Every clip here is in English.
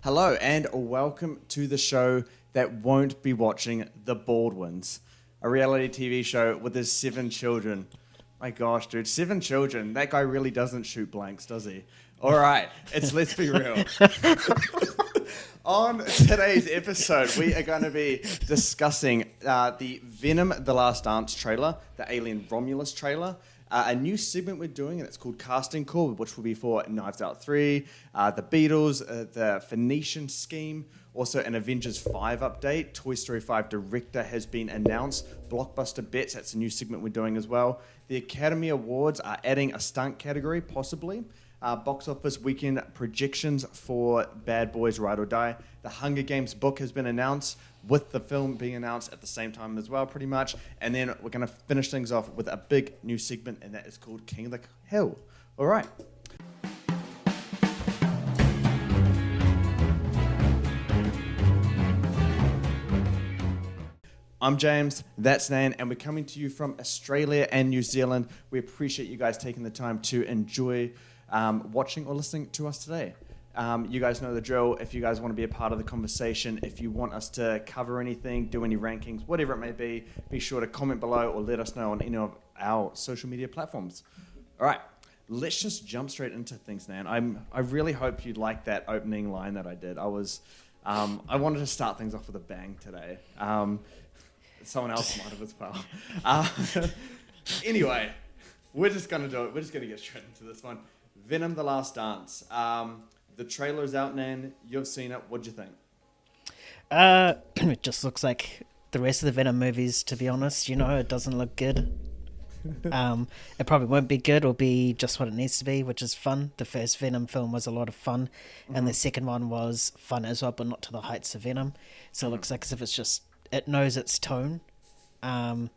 Hello and welcome to the show that won't be watching The Baldwins, a reality TV show with his 7 children. My gosh, dude, 7 children. That guy really doesn't shoot blanks, does he? All right, Let's Be Real. On today's episode, we are going to be discussing the Venom: The Last Dance trailer, the Alien Romulus trailer, a new segment we're doing, and it's called Casting Call, which will be for Knives Out 3, the Beatles, the Phoenician Scheme, also an Avengers 5 update. Toy Story 5 director has been announced. Blockbuster Bets, that's a new segment we're doing as well. The Academy Awards are adding a stunt category, possibly. Box office weekend projections for Bad Boys Ride or Die. The Hunger Games book has been announced, with the film being announced at the same time as well, pretty much. And then we're going to finish things off with a big new segment, and that is called King of the Hill. All right. I'm James, that's Nan, and we're coming to you from Australia and New Zealand. We appreciate you guys taking the time to enjoy watching or listening to us today. You guys know the drill. If you guys want to be a part of the conversation, if you want us to cover anything, do any rankings, whatever it may be sure to comment below or let us know on any of our social media platforms. All right, let's just jump straight into things, Nan. I really hope you liked that opening line that I did. I wanted to start things off with a bang today. Someone else might have as well. Anyway, we're just going to do it. We're just going to get straight into this one. Venom: The Last Dance. The trailer's out, Nan. You've seen it. What'd you think? It just looks like the rest of the Venom movies, to be honest. It doesn't look good. It probably won't be good. It'll be just what it needs to be, which is fun. The first Venom film was a lot of fun, and the second one was fun as well, but not to the heights of Venom. So it looks like as if it knows its tone. Or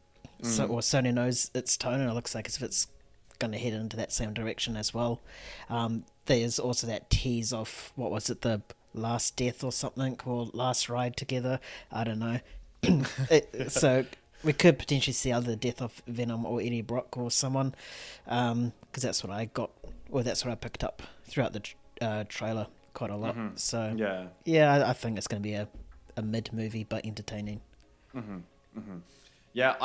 Sony knows its tone, and it looks like as if it's going to head into that same direction as well. There's also that tease of, what was it, the last death or something, or last ride together. I don't know. So we could potentially see either the death of Venom or Eddie Brock or someone, because that's what I got, or that's what I picked up throughout the trailer quite a lot. So yeah, I think it's going to be a mid movie but entertaining. Yeah,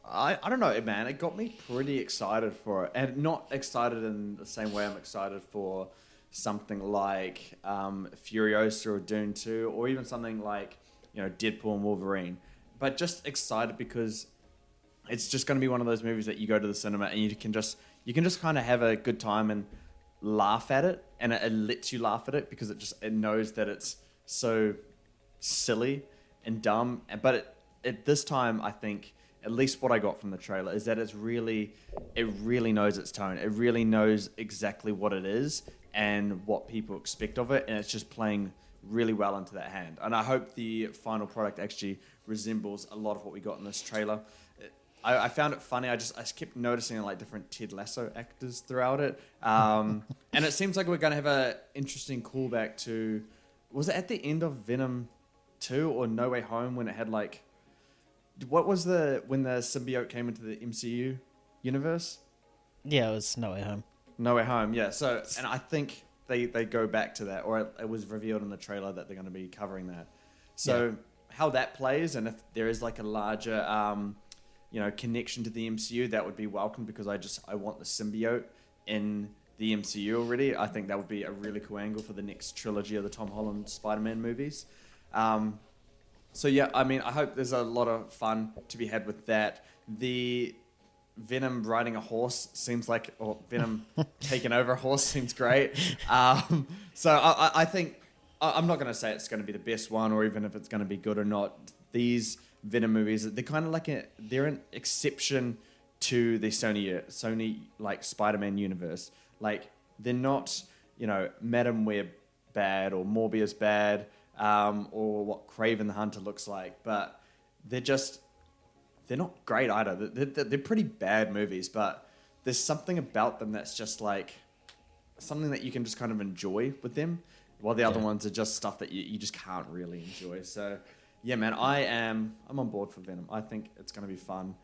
I don't know, man. It got me pretty excited for it, and not excited in the same way I'm excited for something like Furiosa or Dune 2, or even something like Deadpool and Wolverine. But just excited because it's just going to be one of those movies that you go to the cinema and you can just kind of have a good time and laugh at it, and it lets you laugh at it because it knows that it's so silly and dumb. But at this time, I think, at least what I got from the trailer, is that it really knows its tone. It really knows exactly what it is and what people expect of it, and it's just playing really well into that hand. And I hope the final product actually resembles a lot of what we got in this trailer. I found it funny. I kept noticing like different Ted Lasso actors throughout it, and it seems like we're going to have an interesting callback to, was it at the end of Venom 2 or No Way Home, when it had like, what was when the symbiote came into the MCU universe? Yeah, it was No Way Home. No Way Home, yeah. So, and I think they go back to that, or it was revealed in the trailer that they're going to be covering that. So how that plays, and if there is like a larger, connection to the MCU, that would be welcome, because I want the symbiote in the MCU already. I think that would be a really cool angle for the next trilogy of the Tom Holland Spider-Man movies. So yeah, I mean, I hope there's a lot of fun to be had with that. The Venom riding a horse seems like, or Venom taking over a horse seems great. So I think, I'm not going to say it's going to be the best one, or even if it's going to be good or not. These Venom movies, they're kind of like they're an exception to the Sony like Spider-Man universe. Like, they're not, Madam Web bad or Morbius bad, or what Kraven the Hunter looks like, but they're not great either. They're pretty bad movies, but there's something about them that's just like something that you can just kind of enjoy with them, while the other ones are just stuff that you just can't really enjoy. So yeah, man, I'm on board for Venom. I think it's going to be fun.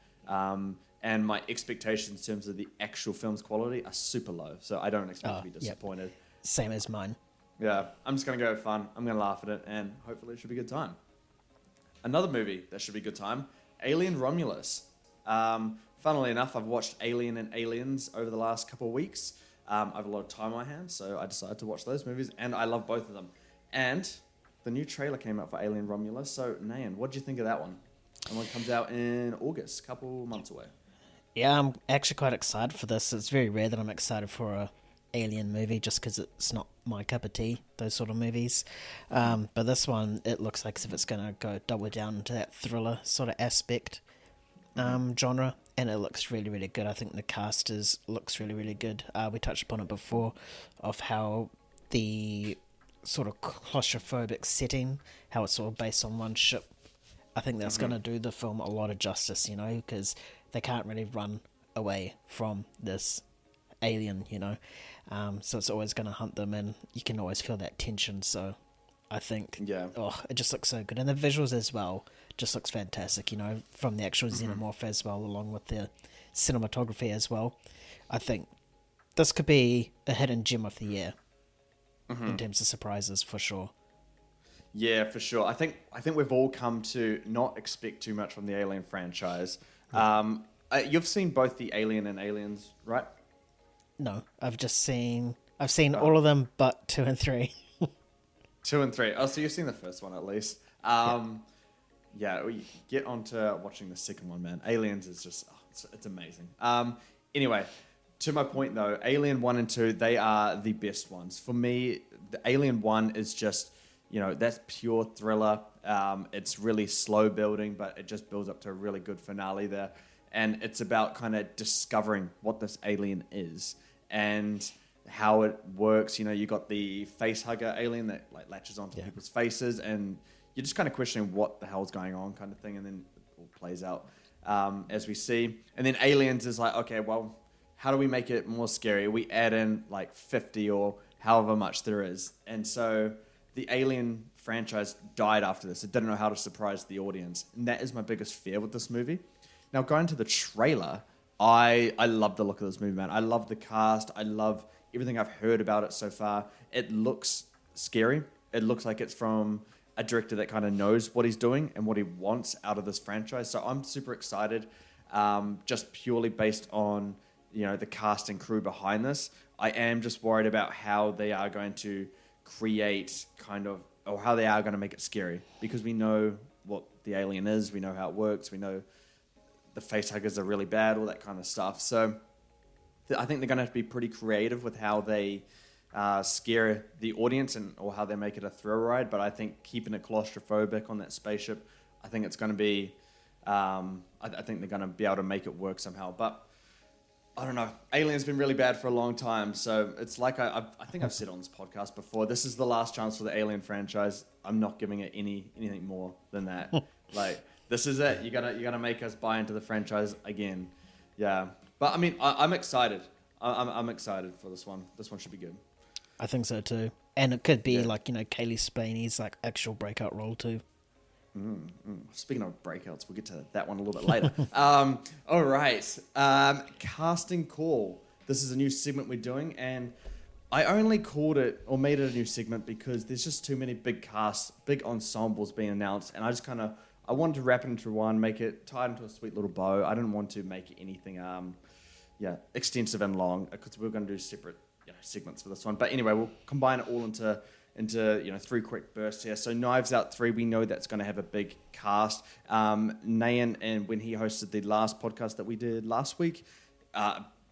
And my expectations in terms of the actual film's quality are super low, so I don't expect to be disappointed. Yep. Same as mine. Yeah, I'm just going to go have fun. I'm going to laugh at it, and hopefully it should be a good time. Another movie that should be a good time, Alien Romulus. Funnily enough, I've watched Alien and Aliens over the last couple of weeks. I have a lot of time on my hands, so I decided to watch those movies, and I love both of them. And the new trailer came out for Alien Romulus, so Nayan, what do you think of that one? And one comes out in August, a couple months away. Yeah, I'm actually quite excited for this. It's very rare that I'm excited for a Alien movie just because it's not my cup of tea, those sort of movies. But this one, it looks like as if it's going to go double down into that thriller sort of aspect genre, and it looks really, really good. I think the cast looks really, really good. We touched upon it before of how the sort of claustrophobic setting, how it's all based on one ship. I think that's going to do the film a lot of justice, because they can't really run away from this alien, so it's always going to hunt them, and you can always feel that tension. So I think, it just looks so good, and the visuals as well just looks fantastic, from the actual xenomorph as well, along with the cinematography as well. I think this could be a hidden gem of the year in terms of surprises, for sure. Yeah, for sure. I think we've all come to not expect too much from the Alien franchise. You've seen both the Alien and Aliens, right? No, I've seen all of them but 2 and 3. 2 and 3. Oh, so you've seen the first one at least. Yeah, we get on to watching the second one, man. Aliens is just, it's amazing. Anyway, to my point though, Alien 1 and 2, they are the best ones. For me, the Alien 1 is just, that's pure thriller. It's really slow building, but it just builds up to a really good finale there. And it's about kind of discovering what this alien is and how it works. You got the face hugger alien that like latches onto people's faces, and you're just kind of questioning what the hell's going on kind of thing. And then it all plays out as we see. And then Aliens is like, okay, well, how do we make it more scary? We add in like 50 or however much there is. And so the Alien franchise died after this. It didn't know how to surprise the audience. And that is my biggest fear with this movie. Now, going to the trailer, I love the look of this movie, man. I love the cast. I love everything I've heard about it so far. It looks scary. It looks like it's from a director that kind of knows what he's doing and what he wants out of this franchise. So I'm super excited, just purely based on, the cast and crew behind this. I am just worried about how they are going to create or how they are going to make it scary, because we know what the alien is. We know how it works. We know the face huggers are really bad, all that kind of stuff. So I think they're going to have to be pretty creative with how they scare the audience or how they make it a thrill ride. But I think keeping it claustrophobic on that spaceship, I think it's going to be, I think they're going to be able to make it work somehow. But I don't know. Alien's been really bad for a long time. So it's like I think I've said on this podcast before, this is the last chance for the Alien franchise. I'm not giving it anything more than that. Like, this is it. You're gonna make us buy into the franchise again. Yeah. But I mean, I'm excited. I'm excited for this one. This one should be good. I think so too. And it could be like, Kaylee Spaney's like actual breakout role too. Speaking of breakouts, we'll get to that one a little bit later. All right. Casting call. This is a new segment we're doing, and I only called it or made it a new segment because there's just too many big casts, big ensembles being announced, and I wanted to wrap it into one, make it tied into a sweet little bow. I didn't want to make it anything extensive and long, because we were going to do separate segments for this one. But anyway, we'll combine it all into 3 quick bursts here. So Knives Out 3, we know that's going to have a big cast. Nayan, and when he hosted the last podcast that we did last week,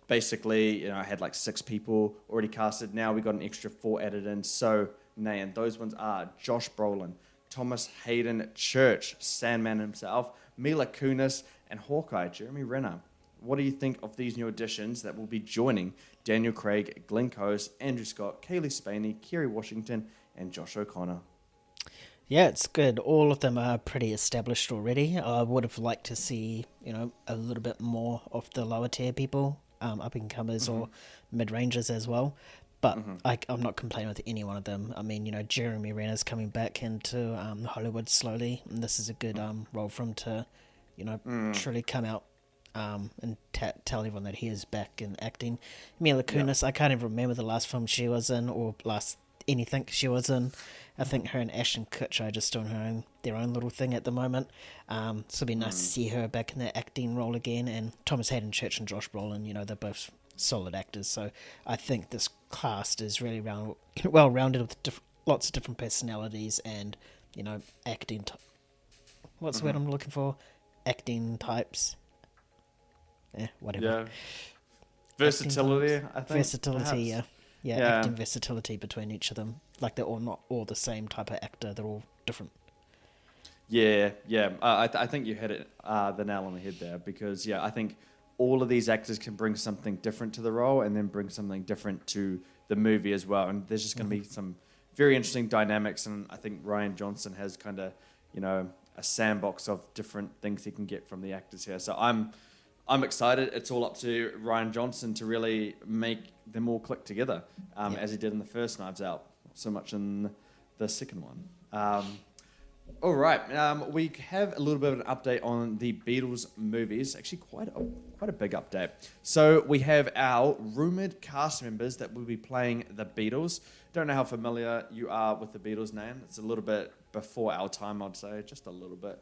basically, I had like 6 people already casted. Now we got an extra 4 added in. So Nayan, those ones are Josh Brolin, Thomas Hayden Church, Sandman himself, Mila Kunis, and Hawkeye, Jeremy Renner. What do you think of these new additions that will be joining Daniel Craig, Glenn Close, Andrew Scott, Kaylee Spaney, Kerry Washington, and Josh O'Connor? Yeah, it's good. All of them are pretty established already. I would have liked to see, a little bit more of the lower tier people, up-and-comers or mid-rangers as well. But I'm not complaining with any one of them. I mean, Jeremy Renner's coming back into Hollywood slowly, and this is a good role for him to, truly come out and tell everyone that he is back in acting. Mila Kunis, I can't even remember the last film she was in or last anything she was in. I think her and Ashton Kutcher are just doing their own little thing at the moment. So it'll be nice to see her back in that acting role again. And Thomas Hayden Church and Josh Brolin, they're both solid actors. So I think this cast is really well-rounded with lots of different personalities and, acting. What's the word I'm looking for? Acting types. Whatever. Yeah. Versatility, I think. Versatility, perhaps. Yeah, acting versatility between each of them. Like they're all not all the same type of actor. They're all different. Yeah. I think you hit it the nail on the head there because, I think all of these actors can bring something different to the role and then bring something different to the movie as well. And there's just going to be some very interesting dynamics. And I think Rian Johnson has kind of, a sandbox of different things he can get from the actors here. So I'm excited. It's all up to Rian Johnson to really make them all click together, as he did in the first Knives Out, not so much in the second one. All right, we have a little bit of an update on the Beatles movies. Actually, quite a big update. So we have our rumored cast members that will be playing the Beatles. Don't know how familiar you are with the Beatles name. It's a little bit before our time, I'd say, just a little bit.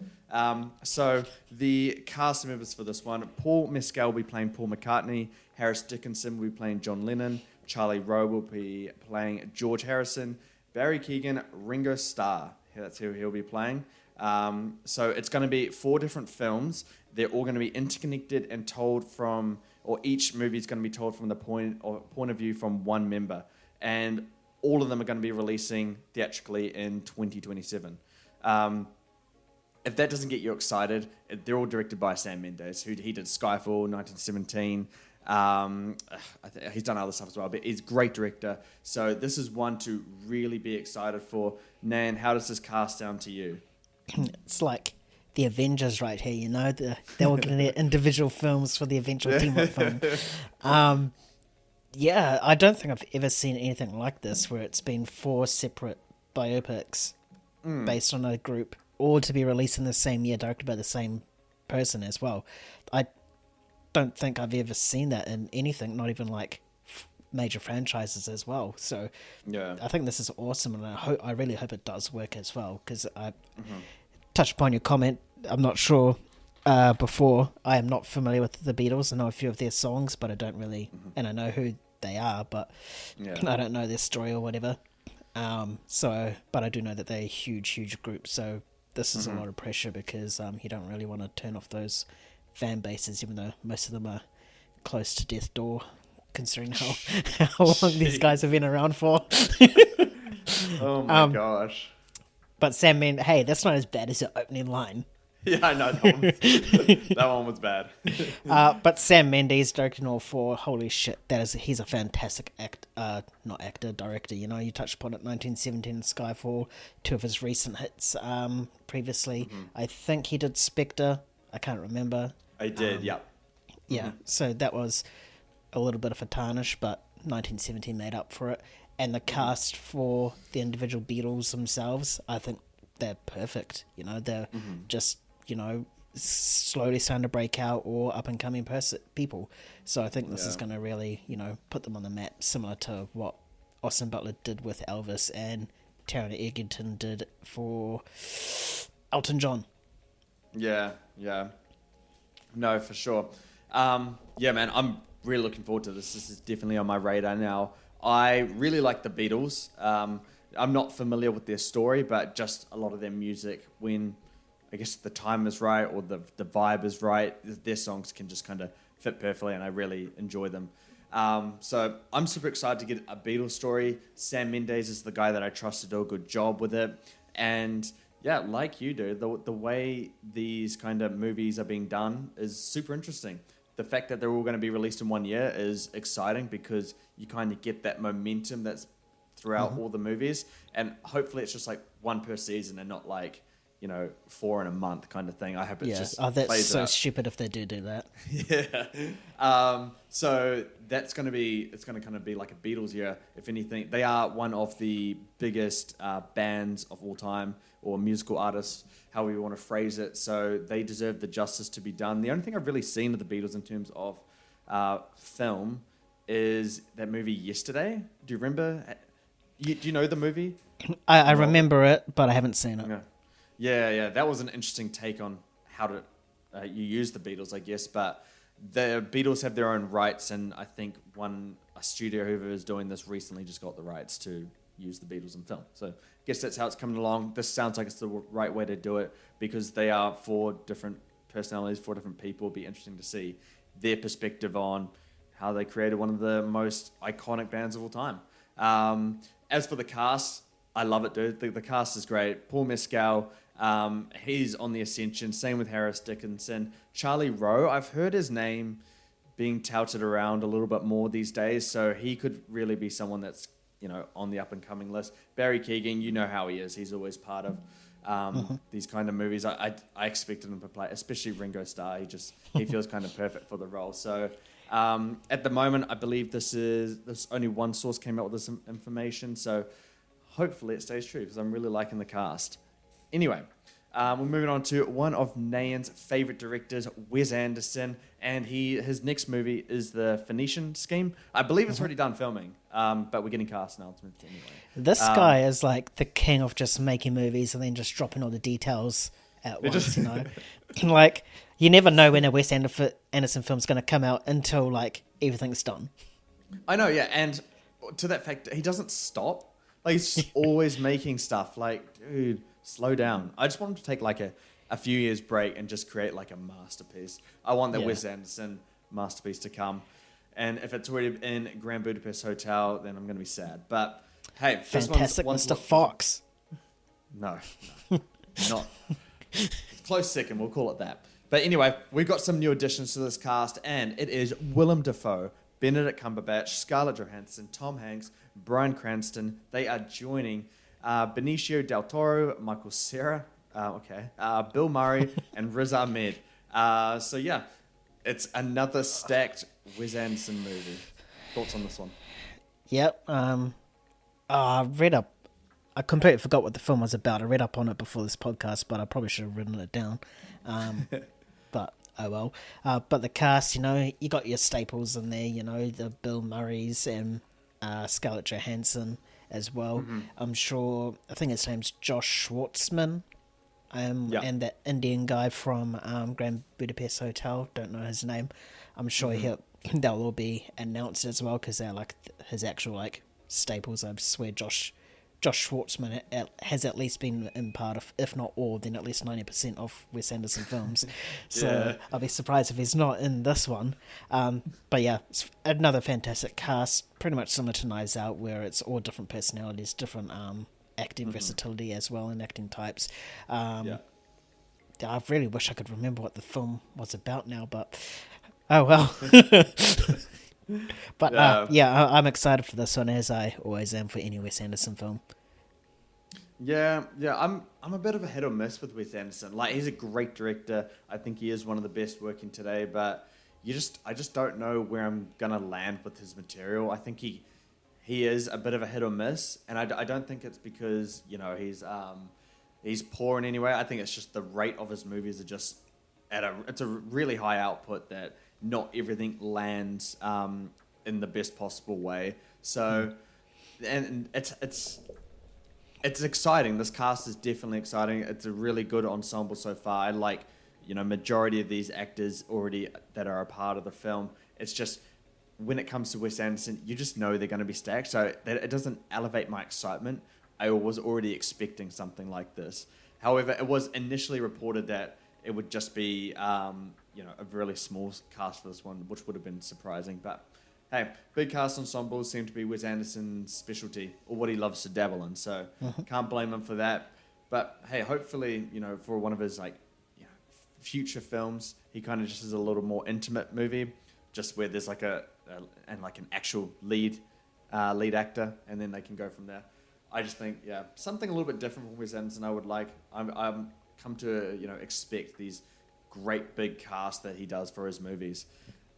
So the cast members for this one, Paul Mescal will be playing Paul McCartney, Harris Dickinson will be playing John Lennon, Charlie Rowe will be playing George Harrison, Barry Keoghan, Ringo Starr. That's who he'll be playing. So it's going to be 4 different films. They're all going to be interconnected and told from, or each movie is going to be told from the point of view from one member. And all of them are going to be releasing theatrically in 2027. If that doesn't get you excited, they're all directed by Sam Mendes, he did Skyfall, 1917. He's done other stuff as well, but he's a great director. So this is one to really be excited for. Nan, how does this cast sound to you? It's like the Avengers right here, they're all getting their individual films for the eventual team-up film. I don't think I've ever seen anything like this where it's been 4 separate biopics based on a group, all to be released in the same year, directed by the same person as well. I don't think I've ever seen that in anything, not even like major franchises as well. So I think this is awesome, and I really hope it does work as well, because I touched upon your comment. I'm not sure before. I am not familiar with the Beatles. I know a few of their songs, but I don't really, and I know who they are, but I don't know their story or whatever. But I do know that they're a huge group. So this is a lot of pressure because you don't really want to turn off those fan bases, even though most of them are close to death door, considering how long these guys have been around for. Oh my gosh. But Sam Mendes, hey, that's not as bad as the opening line. Yeah, I know. That one was bad. But Sam Mendes directing all 4, holy shit, he's a fantastic director. You touched upon it, 1917 Skyfall, 2 of his recent hits previously. I think he did Spectre. I can't remember. I did, Yeah, so that was a little bit of a tarnish, but 1917 made up for it. And the cast for the individual Beatles themselves, I think they're perfect. They're just, slowly starting to break out or up-and-coming people. So I think this is going to really, put them on the map, similar to what Austin Butler did with Elvis and Taron Egerton did for Elton John. Yeah. No, for sure. Man, I'm really looking forward to this. This is definitely on my radar now. I really like the Beatles. I'm not familiar with their story, but just a lot of their music, when I guess the time is right or the vibe is right, their songs can just kind of fit perfectly, and I really enjoy them. So I'm super excited to get a Beatles story. Sam Mendes is the guy that I trust to do a good job with it. And yeah, like you do, the way these kind of movies are being done is super interesting. The fact that they're all going to be released in one year is exciting because you kind of get that momentum that's throughout all the movies. And hopefully it's just like one per season and not like, 4 in a month kind of thing. I hope it just that's plays so out. stupid if they do that. Yeah. So it's going to kind of be like a Beatles year, if anything. They are one of the biggest bands of all time, or musical artists, however you want to phrase it. So they deserve the justice to be done. The only thing I've really seen of the Beatles in terms of film is that movie Yesterday. Do you remember? Do you know the movie? I remember it, but I haven't seen it. Yeah. That was an interesting take on how to you use the Beatles, I guess. But the Beatles have their own rights, and I think a studio whoever is doing this recently just got the rights to use the Beatles in film. So I guess that's how it's coming along. This sounds like it's the right way to do it because they are 4 different personalities, 4 different people. It'd be interesting to see their perspective on how they created one of the most iconic bands of all time. As for the cast, I love it, dude. The cast is great. Paul Mescal, he's on the ascension. Same with Harris Dickinson. Charlie Rowe, I've heard his name being touted around a little bit more these days, so he could really be someone that's on the up-and-coming list. Barry Keoghan, you know how he is. He's always part of these kind of movies. I expected him to play, especially Ringo Starr. He feels kind of perfect for the role. So at the moment, I believe this only one source came out with this information, so hopefully it stays true because I'm really liking the cast. Anyway, we're moving on to one of Nayan's favorite directors, Wes Anderson, and his next movie is The Phoenician Scheme. I believe it's already done filming, but we're getting cast announcements anyway. This guy is like the king of just making movies and then just dropping all the details at once, Like, you never know when a Wes Anderson film's going to come out until, like, everything's done. I know, yeah, and to that fact, he doesn't stop. Like, he's just always making stuff. Like, dude, slow down. I just want him to take, like, a few years break and just create, like, a masterpiece. I want the Wes Anderson masterpiece to come. And if it's already in Grand Budapest Hotel, then I'm going to be sad. But, hey, fantastic Mr. Fox. No, not. Close second, we'll call it that. But anyway, we've got some new additions to this cast, and it is Willem Dafoe, Benedict Cumberbatch, Scarlett Johansson, Tom Hanks, Bryan Cranston. They are joining Benicio del Toro, Michael Cera, Bill Murray, and Riz Ahmed. So yeah, it's another stacked Wes Anderson movie. Thoughts on this one? Yep. I completely forgot what the film was about. I read up on it before this podcast, but I probably should have written it down. But oh well. But the cast, you got your staples in there, the Bill Murrays and Scarlett Johansson as well. Mm-hmm. I think his name's Josh Schwartzman. And that Indian guy from Grand Budapest Hotel, don't know his name. I'm sure they'll all be announced as well because they're like his actual like staples. I swear Josh Schwartzman has at least been in part of, if not all, then at least 90% of Wes Anderson films. So I'll be surprised if he's not in this one. But yeah, it's another fantastic cast, pretty much similar to Knives Out, where it's all different personalities, different acting versatility as well, and acting types. I really wish I could remember what the film was about now, but oh well. But I'm excited for this one, as I always am for any Wes Anderson film. Yeah, I'm a bit of a hit or miss with Wes Anderson. Like, he's a great director. I think he is one of the best working today, but I just don't know where I'm gonna land with his material. I think he is a bit of a hit or miss, and I don't think it's because he's poor in any way. I think it's just the rate of his movies are just it's a really high output that not everything lands in the best possible way. So, and it's exciting. This cast is definitely exciting. It's a really good ensemble so far. I like, majority of these actors already that are a part of the film. It's just when it comes to Wes Anderson, you just know they're going to be stacked. So that it doesn't elevate my excitement. I was already expecting something like this. However, it was initially reported that it would just be a really small cast for this one, which would have been surprising. But hey, big cast ensembles seem to be Wes Anderson's specialty, or what he loves to dabble in. So can't blame him for that. But hey, hopefully, for one of his future films, he kind of just is a little more intimate movie, just where there's like an actual lead actor, and then they can go from there. I just think something a little bit different from Wes Anderson. I would like. I'm come to expect these great big cast that he does for his movies.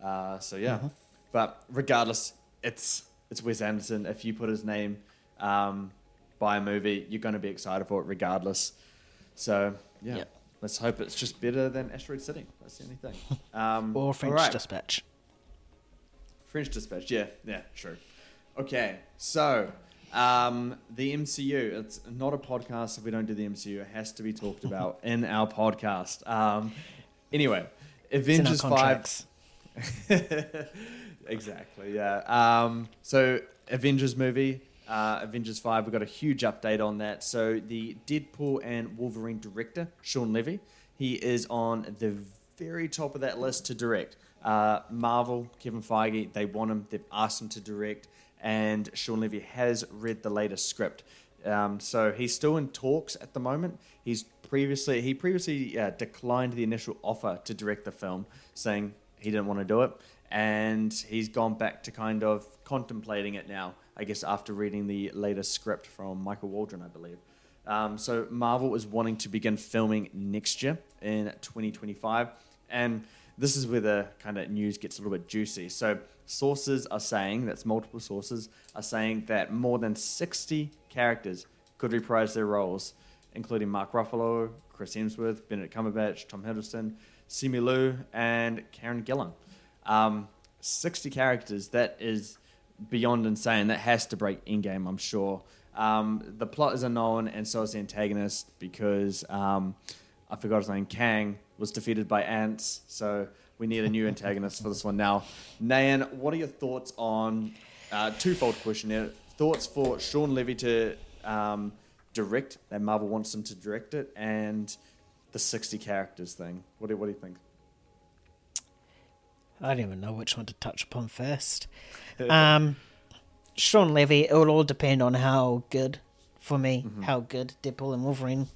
But regardless, it's Wes Anderson. If you put his name by a movie, you're going to be excited for it regardless. So let's hope it's just better than Asteroid City. That's the only thing. Or French Dispatch. French Dispatch, yeah, true. Okay, so The MCU. It's not a podcast if we don't do the MCU. It has to be talked about in our podcast. Anyway, Avengers 5. Exactly, yeah. So Avengers movie, Avengers 5, we got a huge update on that. So the Deadpool and Wolverine director, Sean Levy, he is on the very top of that list to direct. Marvel, Kevin Feige, they want him, they've asked him to direct, and Sean Levy has read the latest script. So he's still in talks at the moment. He previously declined the initial offer to direct the film, saying he didn't want to do it. And he's gone back to kind of contemplating it now, I guess, after reading the latest script from Michael Waldron, I believe. So Marvel is wanting to begin filming next year in 2025. And this is where the kind of news gets a little bit juicy. So sources are saying, that's multiple sources, are saying that more than 60 characters could reprise their roles, including Mark Ruffalo, Chris Hemsworth, Benedict Cumberbatch, Tom Hiddleston, Simu Liu, and Karen Gillan. 60 characters, that is beyond insane. That has to break Endgame, I'm sure. The plot is unknown, and so is the antagonist, because I forgot his name, Kang, was defeated by ants, so we need a new antagonist for this one now. Nayan, what are your thoughts on, twofold question here, thoughts for Sean Levy to direct, that Marvel wants him to direct it, and the 60 characters thing? What do you think? I don't even know which one to touch upon first. Sean Levy, it will all depend on how good, for me, how good Deadpool and Wolverine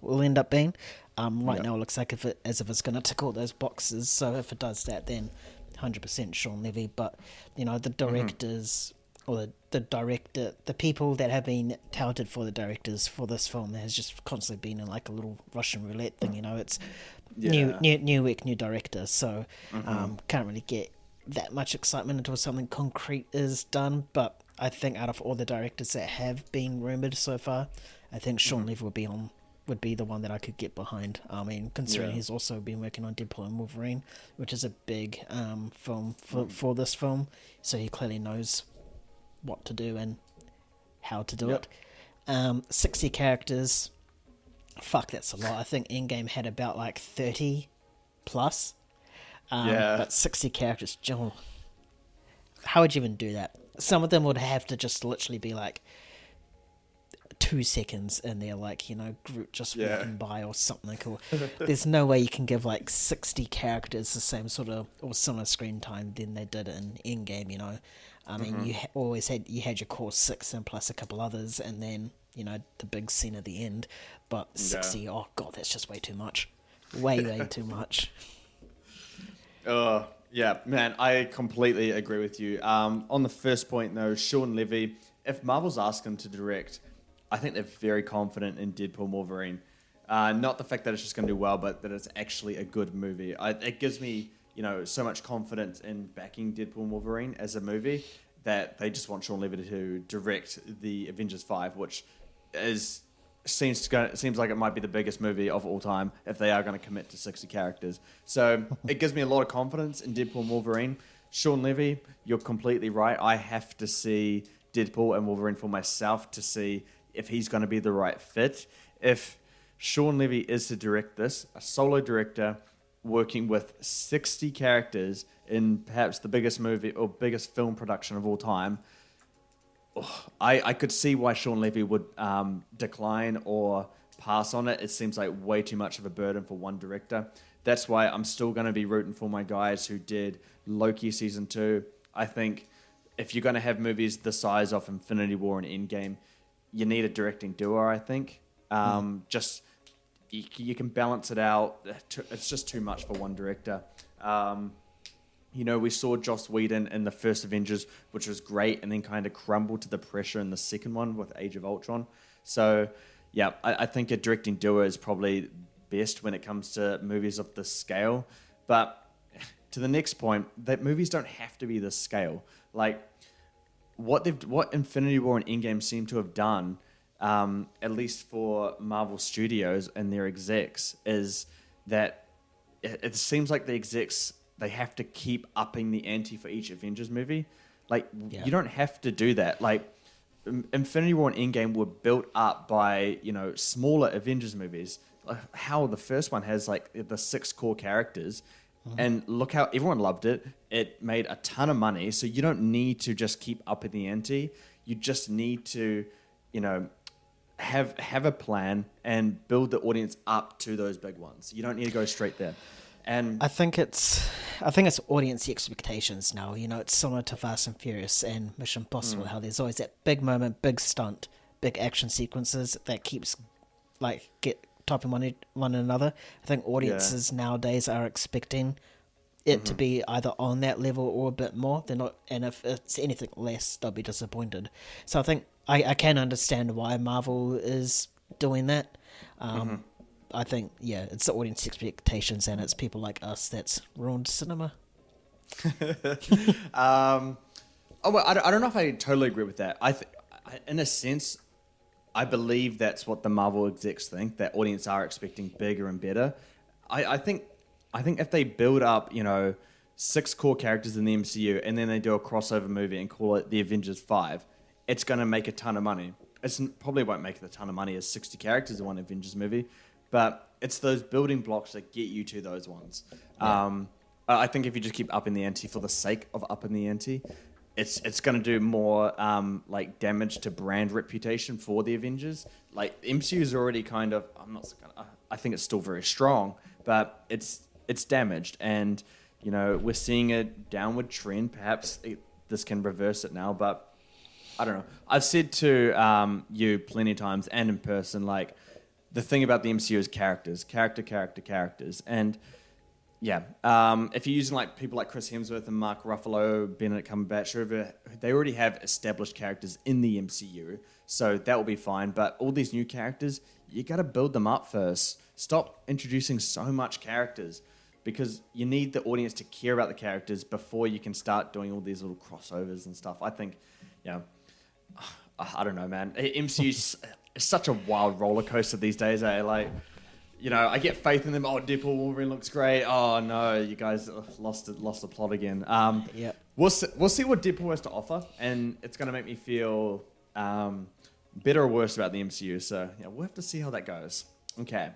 will end up being. Right now it looks like as if it's going to tick all those boxes, so if it does that, then 100% Sean Levy. But, you know, the directors, or the people that have been touted for the directors for this film has just constantly been in like a little Russian roulette thing, you know, it's new week, new director, so can't really get that much excitement until something concrete is done. But I think out of all the directors that have been rumoured so far, I think Sean Levy would be the one that I could get behind. I mean, considering he's also been working on Deadpool and Wolverine, which is a big film for this film, so he clearly knows what to do and how to do it. 60 characters, fuck, that's a lot. I think Endgame had about like 30 plus. But 60 characters, John, how would you even do that? Some of them would have to just literally be like 2 seconds in there, like, you know, Groot just walking by or something. Or there's no way you can give like 60 characters the same sort of or similar screen time than they did in Endgame, you know. I mean, you had your core 6 and plus a couple others, and then, you know, the big scene at the end. But 60, oh god, that's just way too much. Way too much. Yeah, man, I completely agree with you. On the first point, though, Sean Levy, if Marvel's asked him to direct, I think they're very confident in Deadpool and Wolverine. Not the fact that it's just going to do well, but that it's actually a good movie. It gives me, you know, so much confidence in backing Deadpool and Wolverine as a movie that they just want Sean Levy to direct the Avengers 5, which seems like it might be the biggest movie of all time if they are going to commit to 60 characters. So it gives me a lot of confidence in Deadpool and Wolverine. Sean Levy, you're completely right. I have to see Deadpool and Wolverine for myself to see if he's going to be the right fit. If Sean Levy is to direct this, a solo director working with 60 characters in perhaps the biggest movie or biggest film production of all time, I could see why Sean Levy would decline or pass on it. It seems like way too much of a burden for one director. That's why I'm still going to be rooting for my guys who did Loki Season 2. I think if you're going to have movies the size of Infinity War and Endgame, you need a directing duo, I think. Just you can balance it out. It's just too much for one director. You know, we saw Joss Whedon in the first Avengers, which was great, and then kind of crumbled to the pressure in the second one with Age of Ultron. So, yeah, I think a directing duo is probably best when it comes to movies of this scale. But to the next point, that movies don't have to be this scale. Like, what Infinity War and Endgame seem to have done, at least for Marvel Studios and their execs, is that it seems like the execs, they have to keep upping the ante for each Avengers movie. Like, you don't have to do that. Like, Infinity War and Endgame were built up by, smaller Avengers movies. How the first one has like the 6 core characters, and look how everyone loved it. It made a ton of money, so you don't need to just keep up in the ante. You just need to, have a plan and build the audience up to those big ones. You don't need to go straight there. And I think it's audience expectations now. It's similar to Fast and Furious and Mission Impossible. How there's always that big moment, big stunt, big action sequences that keeps topping one another. I think audiences nowadays are expecting it to be either on that level or a bit more. They're not, and if it's anything less, they'll be disappointed. So I think I can understand why Marvel is doing that. I think, it's the audience expectations, and it's people like us that's ruined cinema. I don't know if I totally agree with that. In a sense, I believe that's what the Marvel execs think, that audience are expecting bigger and better. I think if they build up, 6 core characters in the MCU, and then they do a crossover movie and call it the Avengers 5, it's going to make a ton of money. It probably won't make a ton of money as 60 characters in one Avengers movie, but it's those building blocks that get you to those ones. I think if you just keep upping the ante for the sake of upping the ante, it's going to do more damage to brand reputation for the Avengers. Like, MCU is already kind of, I think it's still very strong, but it's damaged, and we're seeing a downward trend. Perhaps this can reverse it now, but I don't know. I've said to you plenty of times and in person, like, the thing about the MCU is characters, characters, and if you're using like people like Chris Hemsworth and Mark Ruffalo, Benedict Cumberbatch, they already have established characters in the MCU, so that will be fine. But all these new characters, you got to build them up first. Stop introducing so much characters, because you need the audience to care about the characters before you can start doing all these little crossovers and stuff. I think, I don't know, man. MCU's such a wild roller coaster these days. I get faith in them. Oh, Deadpool Wolverine looks great. Oh no, you guys lost the plot again. We'll see what Deadpool has to offer, and it's going to make me feel better or worse about the MCU. So we'll have to see how that goes. Okay,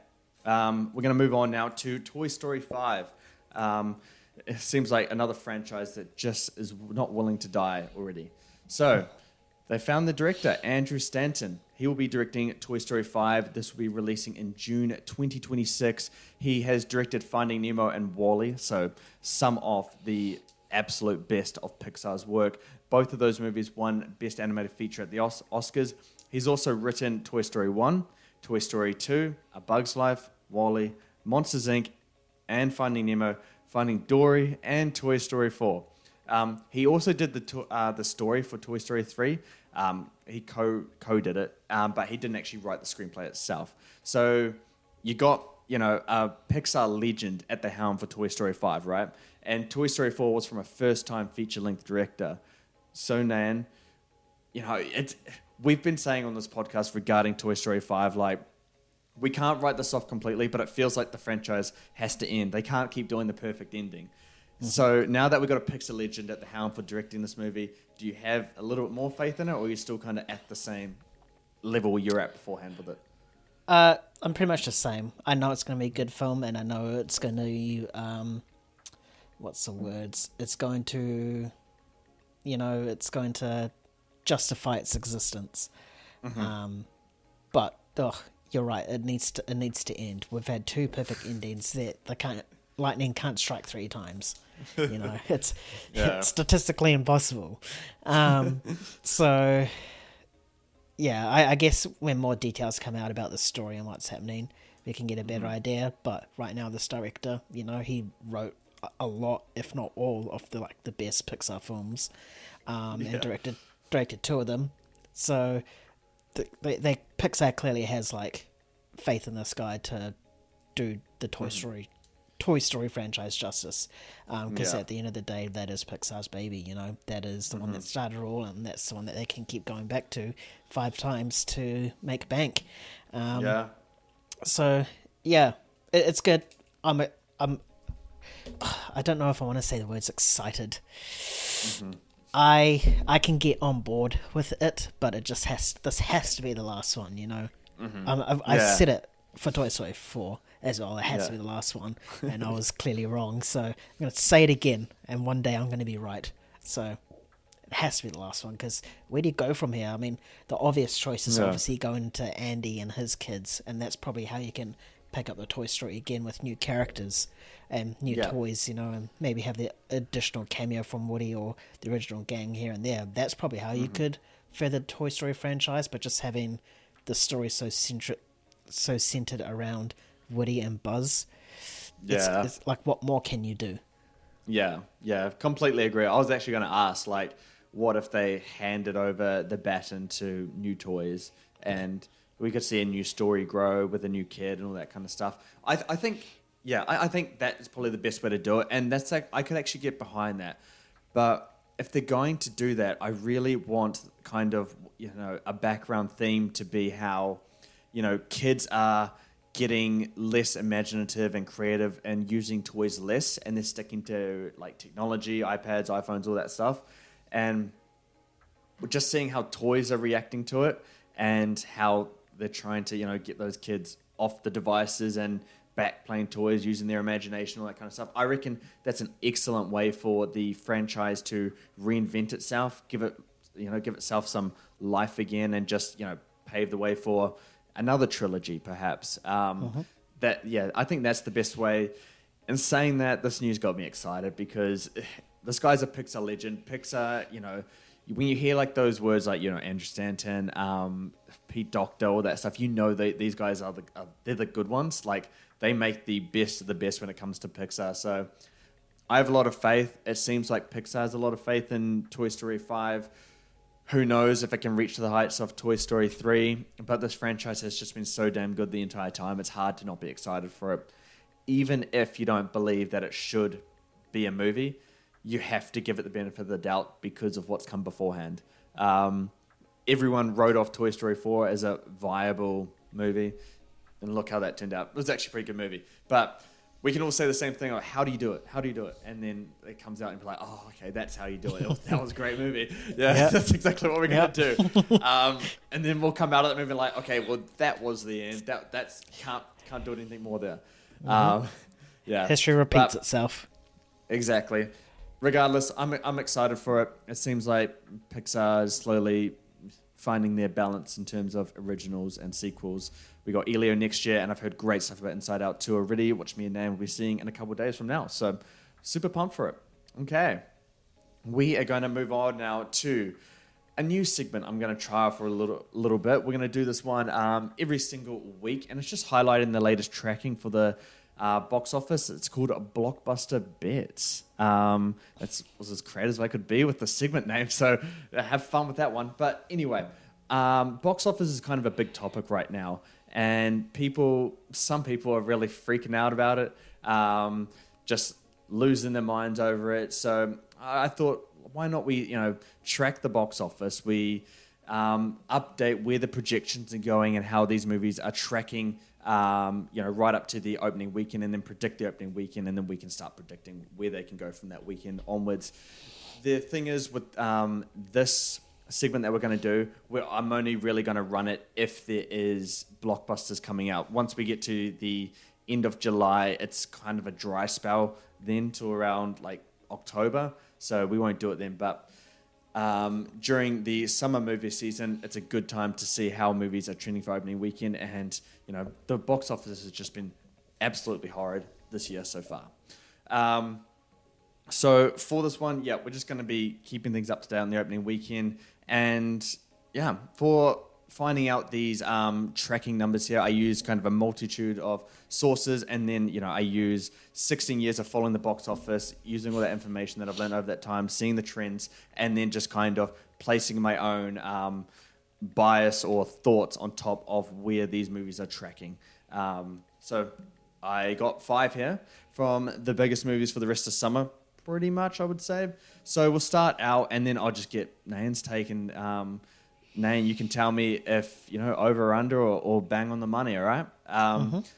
we're going to move on now to Toy Story 5. It seems like another franchise that just is not willing to die already. So they found the director, Andrew Stanton. He will be directing Toy Story 5. This will be releasing in June 2026. He has directed Finding Nemo and WALL-E, so some of the absolute best of Pixar's work. Both of those movies won Best Animated Feature at the Oscars. He's also written Toy Story 1, Toy Story 2, A Bug's Life, WALL-E, Monsters, Inc., and Finding Nemo, Finding Dory, and Toy Story 4. He also did the story for Toy Story 3. He co-did it, but he didn't actually write the screenplay itself. So you got, a Pixar legend at the helm for Toy Story 5, right? And Toy Story 4 was from a first-time feature-length director. So, Nan, we've been saying on this podcast regarding Toy Story 5, like, we can't write this off completely, but it feels like the franchise has to end. They can't keep doing the perfect ending. So now that we've got a Pixar legend at the helm for directing this movie, do you have a little bit more faith in it, or are you still kind of at the same level you were at beforehand with it? I'm pretty much the same. I know it's going to be a good film, and I know it's going to, what's the words? It's going to, it's going to justify its existence. But you're right. It needs to end. We've had 2 perfect endings that lightning can't strike 3 times. It's statistically impossible. So, I guess when more details come out about the story and what's happening, we can get a better idea. But right now, this director, he wrote a lot, if not all, of the best Pixar films, and directed 2 of them. So, Pixar clearly has faith in this guy to do the Toy Story franchise justice, because at the end of the day, that is Pixar's baby. That is the one that started it all, and that's the one that they can keep going back to 5 times to make bank. So it's good. I don't know if I want to say the words excited. I can get on board with it, but this has to be the last one, you know. I said it for Toy Story 4 as well. It has to be the last one, and I was clearly wrong. So I'm going to say it again, and one day I'm going to be right. So it has to be the last one, because where do you go from here? I mean, the obvious choice is obviously going to Andy and his kids, and that's probably how you can pick up the Toy Story again with new characters and new toys, you know, and maybe have the additional cameo from Woody or the original gang here and there. That's probably how you could further the Toy Story franchise, but just having the story so centered around Woody and Buzz. It's like, what more can you do? Yeah, completely agree. I was actually going to ask, like, what if they handed over the baton to new toys and we could see a new story grow with a new kid and all that kind of stuff. I think that's probably the best way to do it, and that's like, I could actually get behind that. But if they're going to do that, I really want kind of, you know, a background theme to be how, you know, kids are getting less imaginative and creative and using toys less, and they're sticking to like technology, iPads, iPhones, all that stuff. And we're just seeing how toys are reacting to it and how they're trying to, you know, get those kids off the devices and back playing toys, using their imagination, all that kind of stuff. I reckon that's an excellent way for the franchise to reinvent itself, give itself some life again, and just, you know, pave the way for another trilogy, perhaps. I think that's the best way. And saying that, this news got me excited because this guy's a Pixar legend. Pixar, you know, when you hear like those words like, you know, Andrew Stanton, Pete Docter, all that stuff, you know these guys they're the good ones. Like, they make the best of the best when it comes to Pixar. So I have a lot of faith. It seems like Pixar has a lot of faith in Toy Story 5. Who knows if it can reach to the heights of Toy Story 3. But this franchise has just been so damn good the entire time. It's hard to not be excited for it. Even if you don't believe that it should be a movie, you have to give it the benefit of the doubt because of what's come beforehand. Everyone wrote off Toy Story 4 as a viable movie. And look how that turned out. It was actually a pretty good movie. But we can all say the same thing. Like, how do you do it? How do you do it? And then it comes out and be like, oh, okay, that's how you do it. That was a great movie. Yeah, that's exactly what we're going to do. And then we'll come out of that movie like, okay, well, that was the end. That's can't do anything more there. History repeats itself. Exactly. Regardless, I'm excited for it. It seems like Pixar is slowly finding their balance in terms of originals and sequels. We got Elio next year, and I've heard great stuff about Inside Out 2 already, which me and Dan will be seeing in a couple of days from now. So super pumped for it. Okay. We are going to move on now to a new segment I'm going to try for a little bit. We're going to do this one every single week, and it's just highlighting the latest tracking for the box office. It's called Blockbuster Bets. It was as creative as I could be with the segment name, so have fun with that one. But anyway, box office is kind of a big topic right now, and some people are really freaking out about it, just losing their minds over it. So I thought, why not we, track the box office? We update where the projections are going and how these movies are tracking, right up to the opening weekend, and then predict the opening weekend, and then we can start predicting where they can go from that weekend onwards. The thing is with this segment that we're going to do, I'm only really going to run it if there is blockbusters coming out. Once we get to the end of July, it's kind of a dry spell then to around like October, so we won't do it then. But during the summer movie season, it's a good time to see how movies are trending for opening weekend, and the box office has just been absolutely horrid this year so far. So for this one, we're just going to be keeping things up to date on the opening weekend. And for finding out these tracking numbers here, I use kind of a multitude of sources, and then I use 16 years of following the box office, using all that information that I've learned over that time, seeing the trends, and then just kind of placing my own bias or thoughts on top of where these movies are tracking. So I got 5 here from the biggest movies for the rest of summer, pretty much, I would say. So we'll start out, and then I'll just get Nain's take, and Nain, you can tell me if, over or under or bang on the money, all right?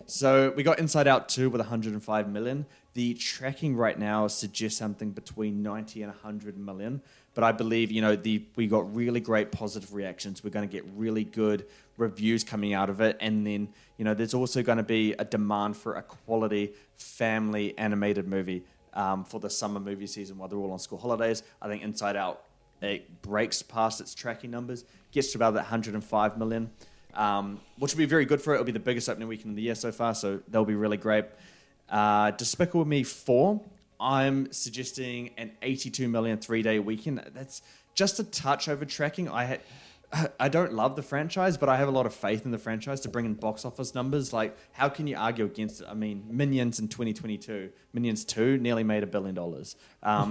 So we got Inside Out 2 with 105 million. The tracking right now suggests something between 90 and 100 million. but I believe, we got really great positive reactions. We're going to get really good reviews coming out of it. And then, there's also going to be a demand for a quality family animated movie for the summer movie season while they're all on school holidays. I think Inside Out, it breaks past its tracking numbers, gets to about that 105 million. Which will be very good for it. It'll be the biggest opening weekend of the year so far, so they'll be really great. Despicable Me 4, I'm suggesting an 82 million 3-day weekend. That's just a touch over tracking. I don't love the franchise, but I have a lot of faith in the franchise to bring in box office numbers. Like, how can you argue against it? I mean, Minions in 2022, Minions 2 nearly made $1 billion.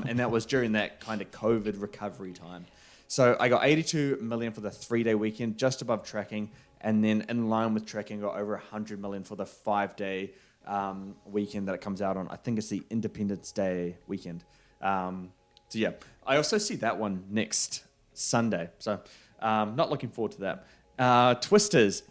And that was during that kind of COVID recovery time. So I got 82 million for the 3-day weekend, just above tracking. And then in line with tracking, got over 100 million for the 5-day weekend that it comes out on. I think it's the Independence Day weekend. So yeah, I also see that one next Sunday. So not looking forward to that. Twisters.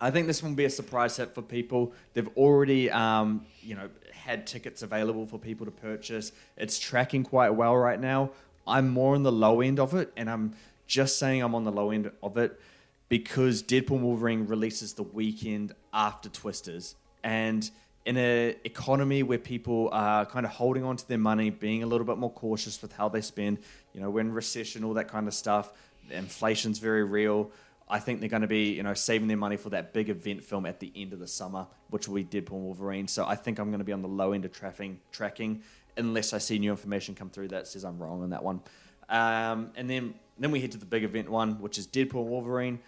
I think this one will be a surprise hit for people. They've already, had tickets available for people to purchase. It's tracking quite well right now. I'm more on the low end of it, and I'm just saying I'm on the low end of it because Deadpool and Wolverine releases the weekend after Twisters. And in an economy where people are kind of holding on to their money, being a little bit more cautious with how they spend, we're in recession, all that kind of stuff, inflation's very real. I think they're going to be, saving their money for that big event film at the end of the summer, which will be Deadpool and Wolverine. So I think I'm going to be on the low end of tracking, unless I see new information come through that says I'm wrong on that one. And then we head to the big event one, which is Deadpool and Wolverine.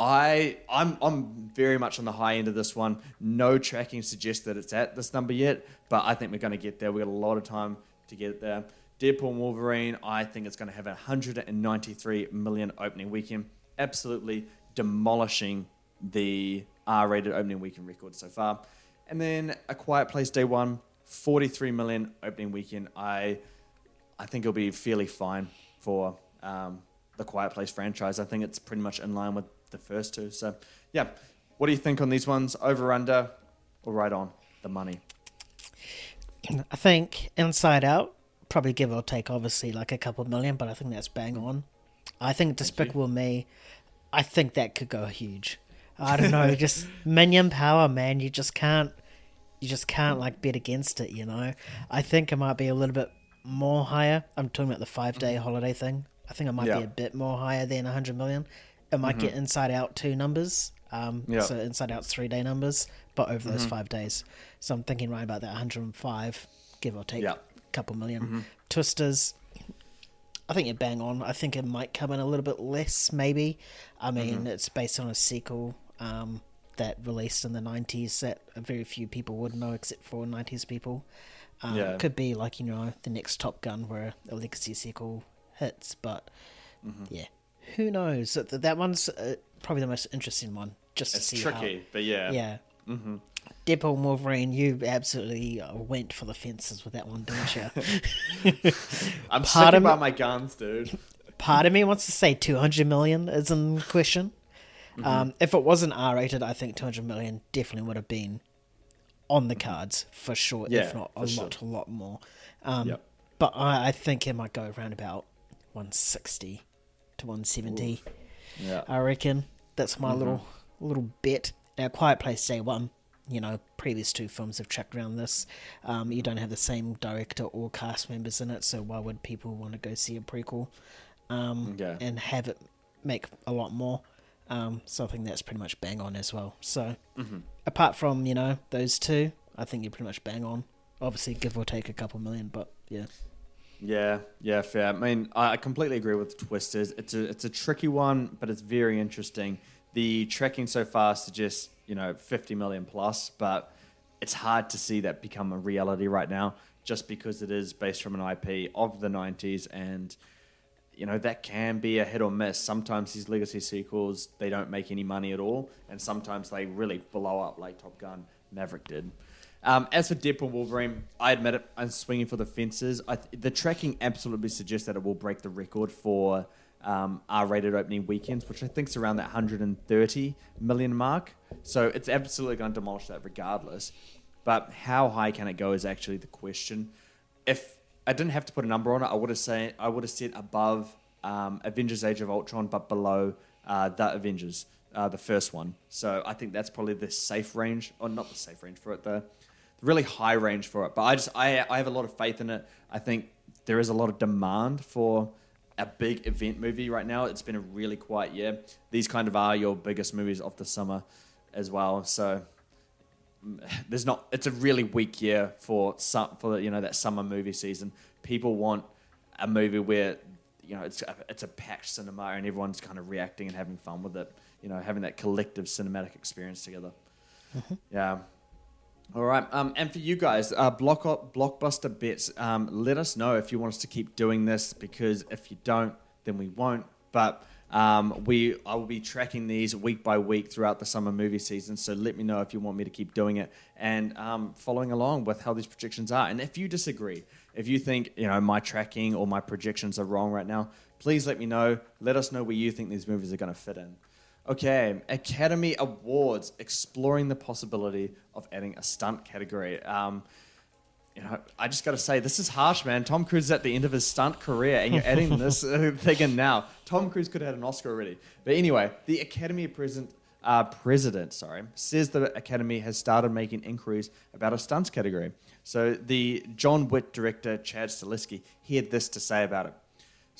I'm very much on the high end of this one. No tracking suggests that it's at this number yet, but I think we're going to get there. We've got a lot of time to get it there. Deadpool and Wolverine, I think it's going to have a 193 million opening weekend, absolutely demolishing the R-rated opening weekend record so far. And then A Quiet Place Day 1, 43 million opening weekend. I think it'll be fairly fine for the Quiet Place franchise. I think it's pretty much in line with the first two. So, yeah. What do you think on these ones? Over, under, or right on the money? I think Inside Out, probably give or take, obviously, like a couple million, but I think that's bang on. I think Despicable Me, I think that could go huge. I don't know, just minion power, man. You just can't like bet against it, I think it might be a little bit more higher. I'm talking about the 5-day holiday thing. I think it might be a bit more higher than 100 million. It might get Inside Out 2 numbers, so Inside Out's 3-day numbers, but over those 5 days. So I'm thinking right about that 105, give or take, a couple million. Twisters, I think you're bang on. I think it might come in a little bit less, maybe. I mean, it's based on a sequel that released in the 90s that very few people would know except for 90s people. It could be like, the next Top Gun where a legacy sequel hits, but who knows? That one's probably the most interesting one. Just to see tricky, but yeah. Yeah. Mm-hmm. Deadpool and Wolverine, you absolutely went for the fences with that one, didn't you? I'm sticking by my guns, dude. Part of me wants to say 200 million is in question. If it wasn't R-rated, I think 200 million definitely would have been on the cards for sure, if not a lot more. But I think it might go around about 160 to 170. Yeah. I reckon that's my little bet. Now, Quiet Place Day 1, previous 2 films have tracked around this. You don't have the same director or cast members in it, so why would people want to go see a prequel and have it make a lot more? So I think that's pretty much bang on as well. So apart from, those 2, I think you're pretty much bang on. Obviously, give or take a couple million, but yeah. Yeah, fair. I mean, I completely agree with Twisters. It's a tricky one, but it's very interesting. The tracking so far suggests, 50 million plus, but it's hard to see that become a reality right now just because it is based from an IP of the 90s and, that can be a hit or miss. Sometimes these legacy sequels, they don't make any money at all, and sometimes they really blow up like Top Gun Maverick did. As for Deadpool Wolverine, I admit it, I'm swinging for the fences. The tracking absolutely suggests that it will break the record for R-rated opening weekends, which I think is around that 130 million mark. So it's absolutely going to demolish that regardless. But how high can it go is actually the question. If I didn't have to put a number on it. I would have said above Avengers: Age of Ultron, but below the Avengers, the first one. So I think that's probably the safe range, or not the safe range for it, the really high range for it. But I have a lot of faith in it. I think there is a lot of demand for a big event movie right now. It's been a really quiet year. These kind of are your biggest movies of the summer as well. So it's a really weak year for that summer movie season. People want a movie where it's a packed cinema and everyone's kind of reacting and having fun with it. Having that collective cinematic experience together. Mm-hmm. Yeah. All right. And for you guys, Blockbuster bets, let us know if you want us to keep doing this, because if you don't, then we won't. But I will be tracking these week by week throughout the summer movie season. So let me know if you want me to keep doing it and following along with how these predictions are. And if you disagree, if you think my tracking or my projections are wrong right now, please let me know. Let us know where you think these movies are going to fit in. Okay, Academy Awards, exploring the possibility of adding a stunt category. I just got to say, this is harsh, man. Tom Cruise is at the end of his stunt career, and you're adding this thing in now. Tom Cruise could have had an Oscar already. But anyway, the Academy president says the Academy has started making inquiries about a stunts category. So the John Wick director, Chad Stahelski, he had this to say about it.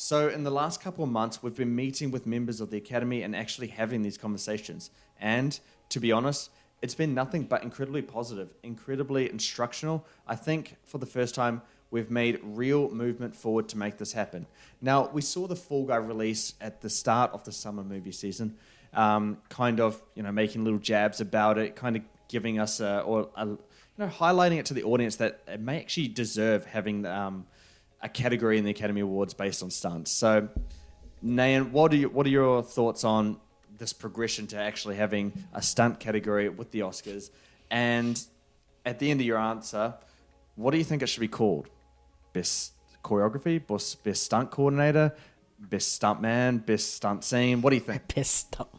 So in the last couple of months, we've been meeting with members of the Academy and actually having these conversations. And to be honest, it's been nothing but incredibly positive, incredibly instructional. I think for the first time, we've made real movement forward to make this happen. Now, we saw the Fall Guy release at the start of the summer movie season, making little jabs about it, kind of giving us highlighting it to the audience that it may actually deserve having a category in the Academy Awards based on stunts. So, Nayan, what are your thoughts on this progression to actually having a stunt category with the Oscars? And at the end of your answer, what do you think it should be called? Best choreography, best stunt coordinator, best stunt man, best stunt scene? What do you think? Best stunt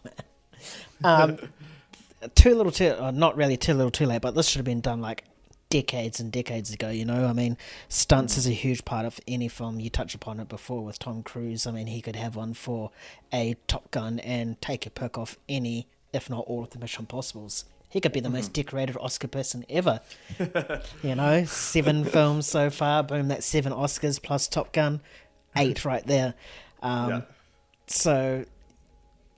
man. Not really too little too late, but this should have been done like decades and decades ago, I mean, stunts is a huge part of any film. You touched upon it before with Tom Cruise. I mean, he could have one for a Top Gun and take a perk off any, if not all, of the Mission Impossibles. He could be the most decorated Oscar person ever. 7 films so far. Boom, that's 7 Oscars plus Top Gun. 8 right there. So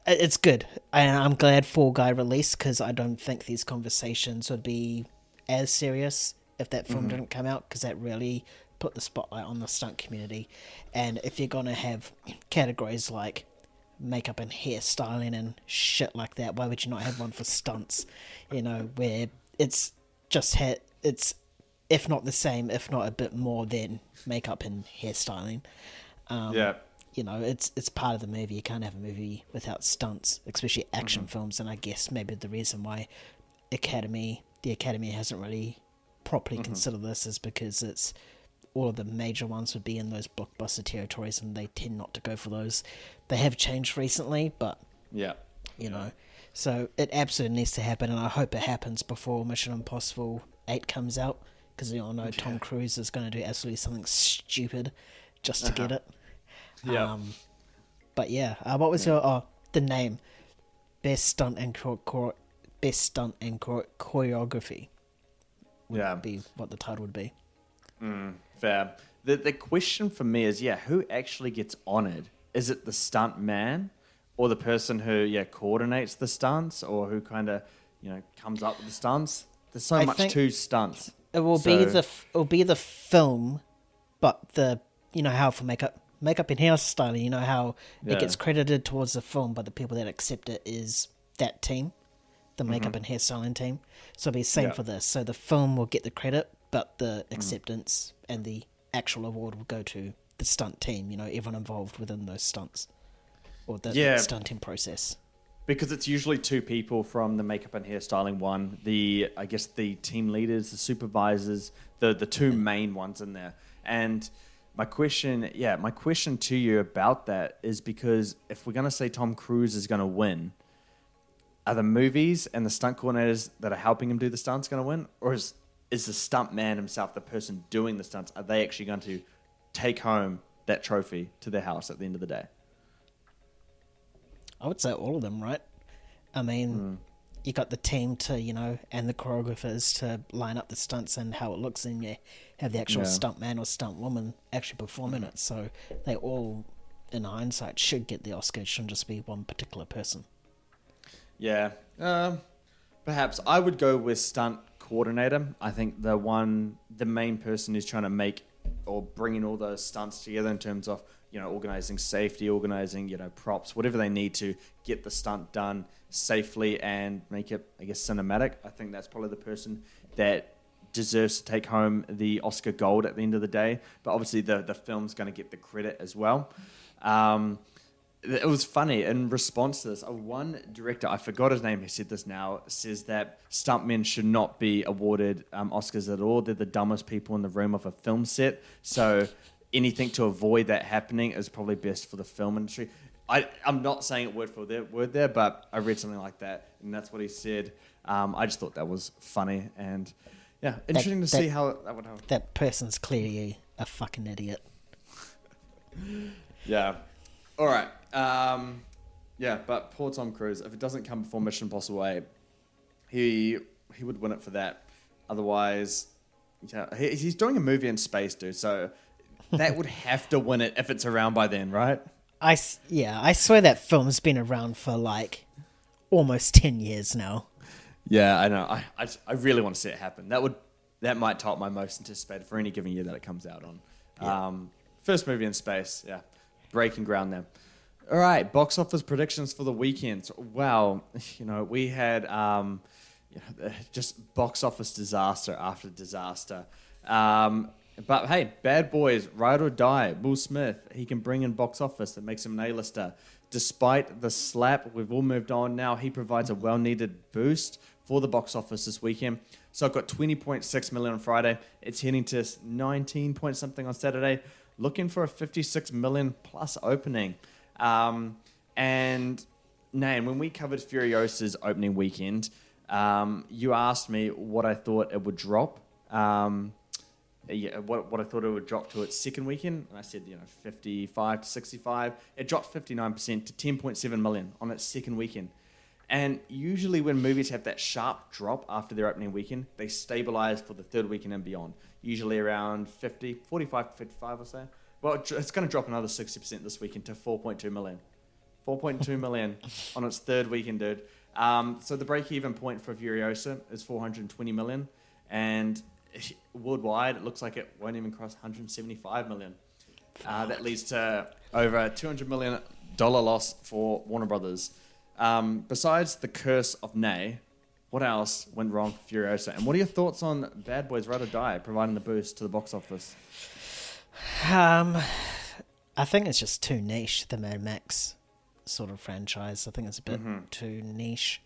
it's good. And I'm glad Fall Guy released, because I don't think these conversations would be as serious if that film didn't come out, because that really put the spotlight on the stunt community. And if you're going to have categories like makeup and hairstyling and shit like that, why would you not have one for stunts? Where it's just it's if not the same, if not a bit more than makeup and hairstyling. It's part of the movie. You can't have a movie without stunts, especially action films. And I guess maybe the reason why the Academy hasn't really properly considered this is because it's all of the major ones would be in those blockbuster territories, and they tend not to go for those. They have changed recently, but so it absolutely needs to happen, and I hope it happens before Mission Impossible 8 comes out, because we all know Tom Cruise is going to do absolutely something stupid just to get it. But what was your the name? Best stunt and choreography would be what the title would be. Fair. The question for me is, who actually gets honoured? Is it the stunt man, or the person who coordinates the stunts, or who kind of comes up with the stunts? There's so much to stunts. It will be the film, but the how for makeup and hairstyling. How it gets credited towards the film, but the people that accept it is that team. The makeup and hairstyling team. So it'll be the same for this. So the film will get the credit, but the acceptance and the actual award will go to the stunt team, everyone involved within those stunts. Or the stunting process. Because it's usually 2 people from the makeup and hairstyling one, the team leaders, the supervisors, the 2 main ones in there. And my question to you about that is, because if we're going to say Tom Cruise is going to win, are the movies and the stunt coordinators that are helping him do the stunts going to win? Or is the stunt man himself, the person doing the stunts, are they actually going to take home that trophy to their house at the end of the day? I would say all of them, right? I mean, you got the team to, and the choreographers to line up the stunts and how it looks, and you have the actual stunt man or stunt woman actually performing it. So they all, in hindsight, should get the Oscar. It shouldn't just be one particular person. Yeah. Perhaps I would go with stunt coordinator. I think the main person who's trying to make or bringing all those stunts together in terms of, organizing safety, organizing, props, whatever they need to get the stunt done safely and make it, I guess, cinematic. I think that's probably the person that deserves to take home the Oscar gold at the end of the day. But obviously the film's going to get the credit as well. It was funny, in response to this, one director, I forgot his name, who said this now, says that stuntmen should not be awarded Oscars at all. They're the dumbest people in the room of a film set. So anything to avoid that happening is probably best for the film industry. I'm not saying it word for word there, but I read something like that, and that's what he said. I just thought that was funny, and yeah, interesting to see how that would happen. That person's clearly a fucking idiot. Yeah. All right. Yeah, but poor Tom Cruise, if it doesn't come before Mission Impossible 8, he would win it for that. Otherwise, he's doing a movie in space, dude, so that would have to win it if it's around by then, right? I swear that film's been around for like almost 10 years now. Yeah, I know. I really want to see it happen. That might top my most anticipated for any given year that it comes out on. Yeah. First movie in space, yeah. Breaking ground there. All right, box office predictions for the weekend. Wow, we had just box office disaster after disaster. But hey, Bad Boys, Ride or Die, Will Smith, he can bring in box office that makes him an A-lister. Despite the slap, we've all moved on now. He provides a well-needed boost for the box office this weekend. So I've got 20.6 million on Friday. It's heading to 19 point something on Saturday. Looking for a 56 million plus opening. And Nan, when we covered Furiosa's opening weekend, you asked me what I thought it would drop. What I thought it would drop to its second weekend, and I said 55 to 65. It dropped 59% to 10.7 million on its second weekend. And usually when movies have that sharp drop after their opening weekend, they stabilize for the third weekend and beyond. Usually around 45 to 55 or so. Well, it's going to drop another 60% this weekend to 4.2 million. 4.2 million on its third weekend, dude. So the break-even point for Furiosa is 420 million. And worldwide, it looks like it won't even cross 175 million. That leads to over a $200 million loss for Warner Brothers. Besides the curse of Nay, what else went wrong for Furiosa? And what are your thoughts on Bad Boys Ride or Die providing the boost to the box office? I think it's just too niche, the Mad Max sort of franchise. I think it's a bit too niche.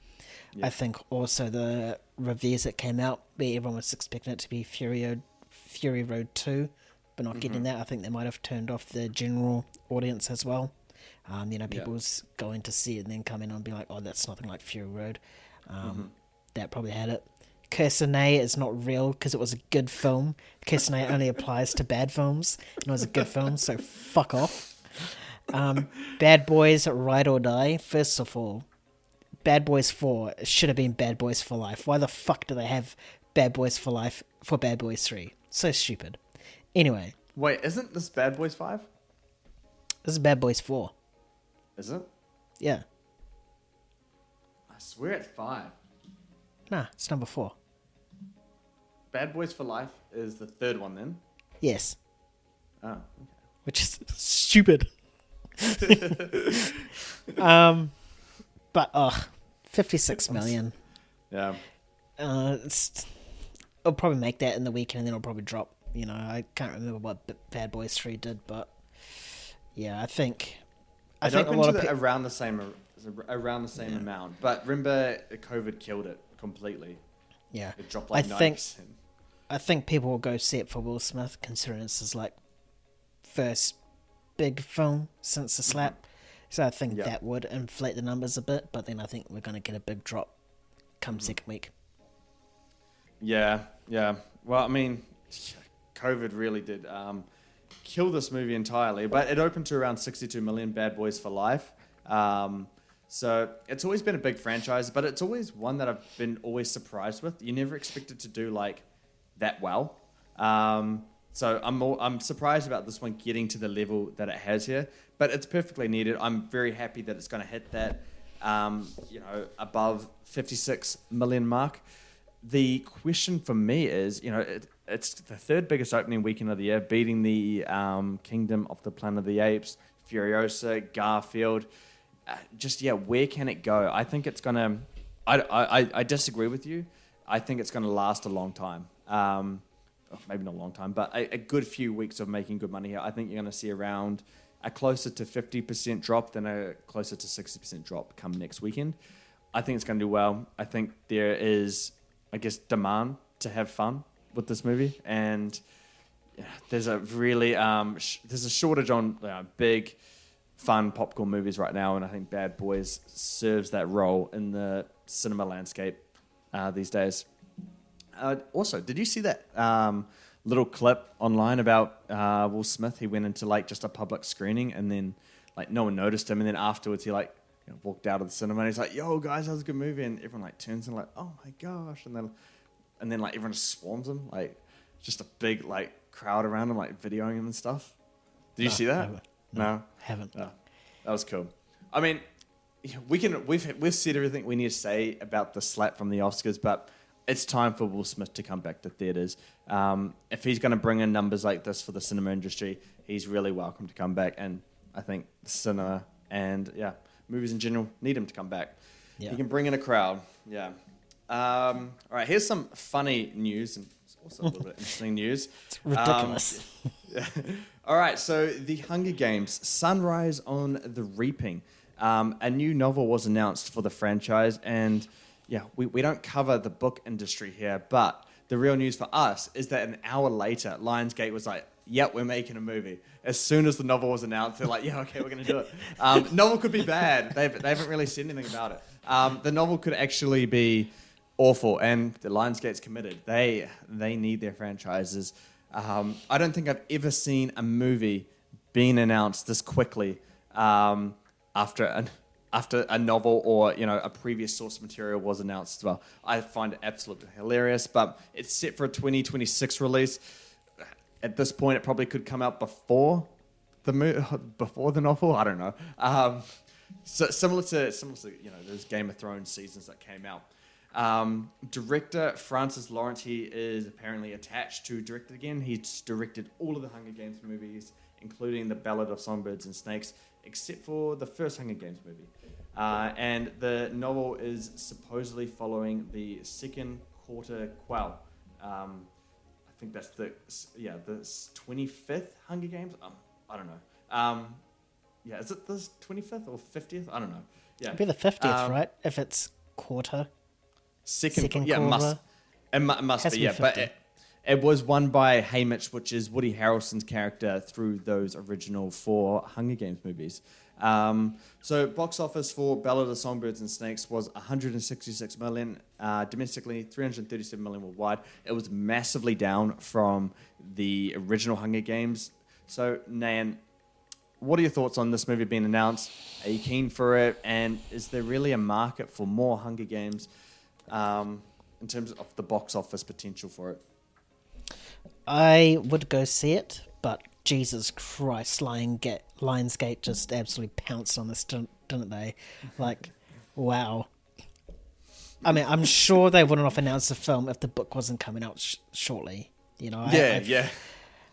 Yeah. I think also the reviews that came out, where everyone was expecting it to be Fury Road 2, but not getting that. I think they might have turned off the general audience as well. People's going to see it and then come in and be like, oh, that's nothing like Fury Road. That probably had it. Curse of Nay is not real because it was a good film. Curse of Nay only applies to bad films, and it was a good film, so fuck off. Bad Boys Ride or Die. First of all, Bad Boys 4 should have been Bad Boys for Life. Why the fuck do they have Bad Boys for Life for Bad Boys 3? So stupid. Anyway. Wait, isn't this Bad Boys 5? This is Bad Boys 4. Is it? Yeah. I swear it's 5. Nah, it's number 4. Bad Boys for Life is the third one then? Yes. Oh, okay. Which is stupid. But 56 million. Yeah. It'll probably make that in the weekend and then it'll probably drop. I can't remember what Bad Boys 3 did, but yeah, I think a lot of around the same amount. But remember, COVID killed it completely. Yeah. It dropped like 9%. I think people will go see it for Will Smith, considering this is like first big film since the slap. So I think that would inflate the numbers a bit, but then I think we're going to get a big drop come second week. Yeah. Well, I mean, COVID really did kill this movie entirely, but it opened to around 62 million. Bad Boys for Life. So it's always been a big franchise, but it's always one that I've been always surprised with. You never expect it to do like that well. So I'm surprised about this one getting to the level that it has here, but it's perfectly needed. I'm very happy that it's going to hit that, above 56 million mark. The question for me is, it's the third biggest opening weekend of the year, beating the Kingdom of the Planet of the Apes, Furiosa, Garfield. Where can it go? I think it's going to... I disagree with you. I think it's going to last a long time. Maybe not a long time, but a good few weeks of making good money here. I think you're going to see around a closer to 50% drop than a closer to 60% drop come next weekend. I think it's going to do well. I think there is, demand to have fun with this movie. And there's a really... there's a shortage on big... fun popcorn movies right now, and I think Bad Boys serves that role in the cinema landscape these days. Also, did you see that little clip online about Will Smith? He went into just a public screening, and then no one noticed him, and then afterwards he walked out of the cinema and he's like, "Yo guys, that was a good movie," and everyone turns and "Oh my gosh," and then everyone just swarms him, just a big crowd around him, videoing him and stuff. Did you see that? No, haven't. Oh, that was cool. I mean, we've said everything we need to say about the slap from the Oscars, but it's time for Will Smith to come back to theaters. If he's going to bring in numbers like this for the cinema industry, he's really welcome to come back. And I think cinema and movies in general need him to come back. Yeah. He can bring in a crowd. Yeah. All right. Here's some funny news and also a little bit interesting news. It's ridiculous. All right, so The Hunger Games, Sunrise on the Reaping. A new novel was announced for the franchise, and we don't cover the book industry here, but the real news for us is that an hour later, Lionsgate was like, "Yep, we're making a movie." As soon as the novel was announced, they're like, "Yeah, okay, we're going to do it." Novel could be bad. They haven't really said anything about it. The novel could actually be awful, and the Lionsgate's committed. They need their franchises. I don't think I've ever seen a movie being announced this quickly after a novel or a previous source material was announced as well. I find it absolutely hilarious, but it's set for a 2026 release. At this point, it probably could come out before the novel. I don't know. So similar to those Game of Thrones seasons that came out. Director Francis Lawrence, he is apparently attached to direct it again. He's directed all of the Hunger Games movies, including The Ballad of Songbirds and Snakes, except for the first Hunger Games movie. And the novel is supposedly following the second quarter quell. I think that's the 25th Hunger Games. I don't know. Is it the 25th or 50th? I don't know. Yeah, it'd be the 50th, right? If it's quarter. Second quarter. It must be, be 50. But it was won by Haymitch, which is Woody Harrelson's character through those original 4 Hunger Games movies. So box office for Ballad of Songbirds and Snakes was 166 million domestically, 337 million worldwide. It was massively down from the original Hunger Games. So, Nan, what are your thoughts on this movie being announced? Are you keen for it? And is there really a market for more Hunger Games in terms of the box office potential for it? I would go see it, but Jesus Christ, Lionsgate just absolutely pounced on this, didn't they? Wow. I mean, I'm sure they wouldn't have announced the film if the book wasn't coming out shortly.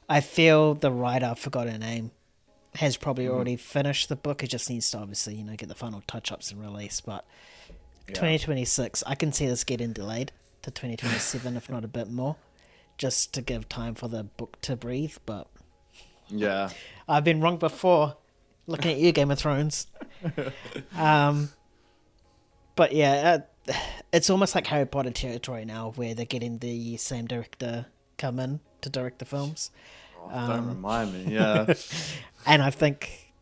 I feel the writer, I forgot her name, has probably already finished the book. It just needs to obviously, get the final touch-ups and release, but 2026, I can see this getting delayed to 2027, if not a bit more, just to give time for the book to breathe. But I've been wrong before. Looking at you, Game of Thrones. But it's almost like Harry Potter territory now, where they're getting the same director come in to direct the films. Don't remind me. Yeah, and I think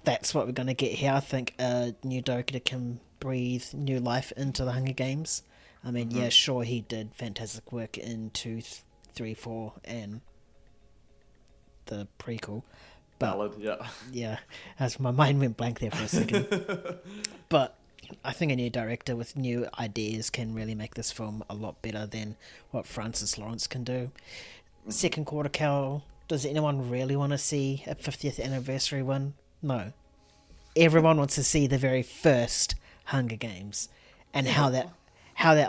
that's what we're going to get here. I think a new director can breathe new life into the Hunger Games. I mean, sure, he did fantastic work in 2, 3, 4, and the prequel. But Ballad, yeah. yeah, as my mind went blank there for a second. But I think a new director with new ideas can really make this film a lot better than what Francis Lawrence can do. Second quarter, Cal, does anyone really want to see a 50th anniversary one? No. Everyone wants to see the very first Hunger Games and how that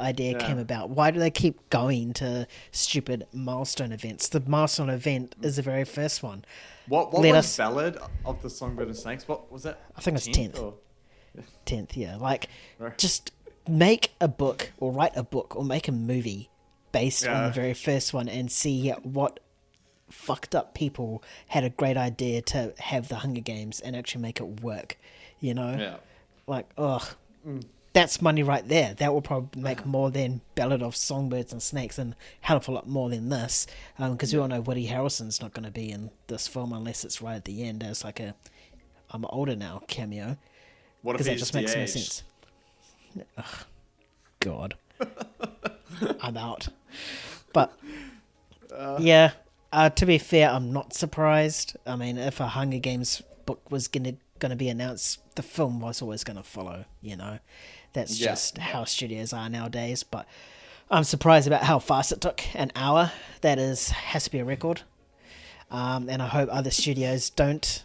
idea came about. Why do they keep going to stupid milestone events? The milestone event is the very first one. What was Ballad of the Songbird and Snakes? What was that? I think it was 10th. Or? 10th, yeah. Like, just make a book or write a book or make a movie based on the very first one and see what fucked up people had a great idea to have the Hunger Games and actually make it work, you know? Yeah. Like, that's money right there. That will probably make more than Ballad of Songbirds and Snakes and a hell of a lot more than this. Because we all know Woody Harrelson's not going to be in this film unless it's right at the end as like a I'm older now cameo. What if that he's just makes no de-aged? sense. Ugh, God. I'm out. But, yeah, to be fair, I'm not surprised. I mean, if a Hunger Games book was going to be announced, the film was always going to follow, you know. That's just how studios are nowadays. But I'm surprised about how fast it took. An hour. That has to be a record. And I hope other studios don't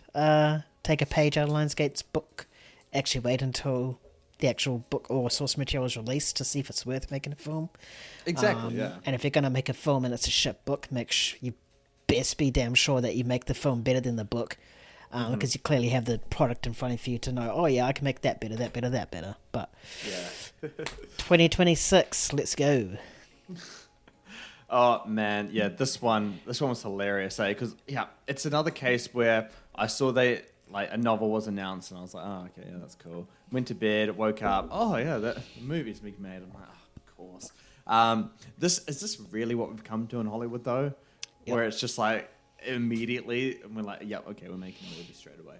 take a page out of Lionsgate's book. Actually wait until the actual book or source material is released to see if it's worth making a film. Exactly, yeah. And if you're going to make a film and it's a shit book, you best be damn sure that you make the film better than the book. Because you clearly have the product in front of you to know, oh yeah, I can make that better, that better, that better. But 2026, let's go. Oh man, yeah, this one was hilarious, because it's another case where I saw a novel was announced and I was like, oh okay, yeah, that's cool. Went to bed, woke up, oh yeah, the movie's being made. I'm like, oh, of course. Is this really what we've come to in Hollywood though? Yep. Where it's just like immediately and we're like, yeah, okay, we're making a movie straight away.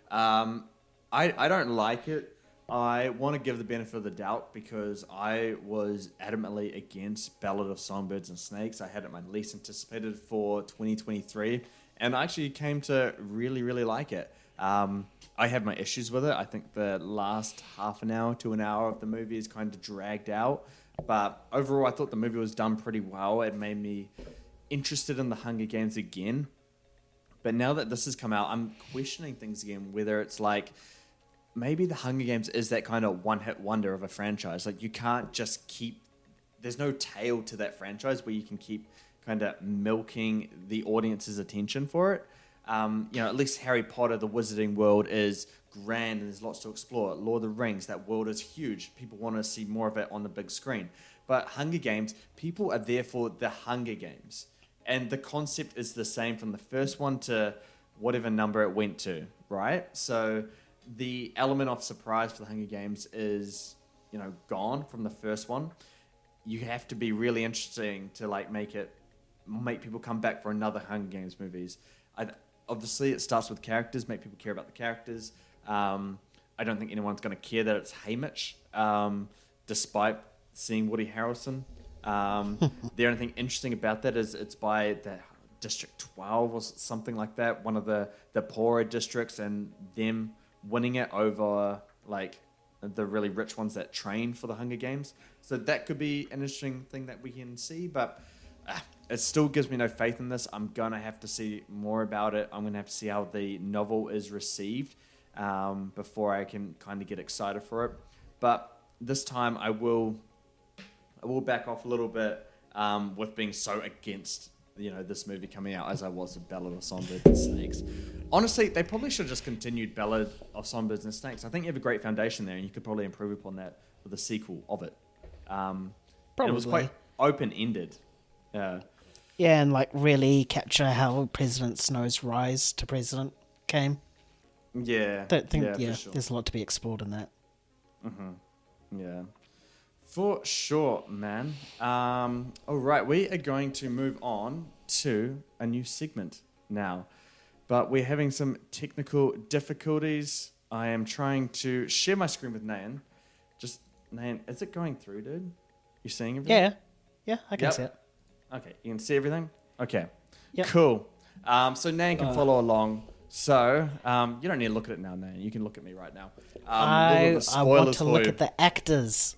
I don't like it. I want to give the benefit of the doubt because I was adamantly against Ballad of Songbirds and Snakes. I had it my least anticipated for 2023, and I actually came to really, really like it. I have my issues with it. I think the last half an hour to an hour of the movie is kind of dragged out, but overall I thought the movie was done pretty well. It made me interested in the Hunger Games again. But now that this has come out, I'm questioning things again, whether it's like maybe the Hunger Games is that kind of one-hit wonder of a franchise. Like you can't just there's no tail to that franchise where you can keep kind of milking the audience's attention for it. At least Harry Potter, the Wizarding World is grand and there's lots to explore. Lord of the Rings, that world is huge. People want to see more of it on the big screen. But Hunger Games, people are there for the Hunger Games. And the concept is the same from the first one to whatever number it went to, right? So the element of surprise for the Hunger Games is, gone from the first one. You have to be really interesting to make people come back for another Hunger Games movies. Obviously, it starts with characters, make people care about the characters. I don't think anyone's going to care that it's Haymitch, despite seeing Woody Harrelson. The only thing interesting about that is it's by the District 12 or something like that, one of the poorer districts, and them winning it over the really rich ones that train for the Hunger Games. So that could be an interesting thing that we can see, but it still gives me no faith in this. I'm going to have to see more about it. I'm going to have to see how the novel is received before I can kind of get excited for it. But this time I will back off a little bit with being so against this movie coming out as I was with Ballad of Songbirds and Snakes. Honestly, they probably should have just continued Ballad of Songbirds and Snakes. I think you have a great foundation there, and you could probably improve upon that with a sequel of it. Probably. And it was quite open-ended. Yeah, and really capture how President Snow's rise to president came. Yeah. Don't think, for sure. There's a lot to be explored in that. Mm-hmm. Yeah. For sure, man. All right, we are going to move on to a new segment now. But we're having some technical difficulties. I am trying to share my screen with Nayan. Nayan, is it going through, dude? You seeing everything? Yeah, I can see it. Okay, you can see everything? Okay, yep. Cool. So Nan can follow along. So you don't need to look at it now, Nan. You can look at me right now. I want to look at the actors.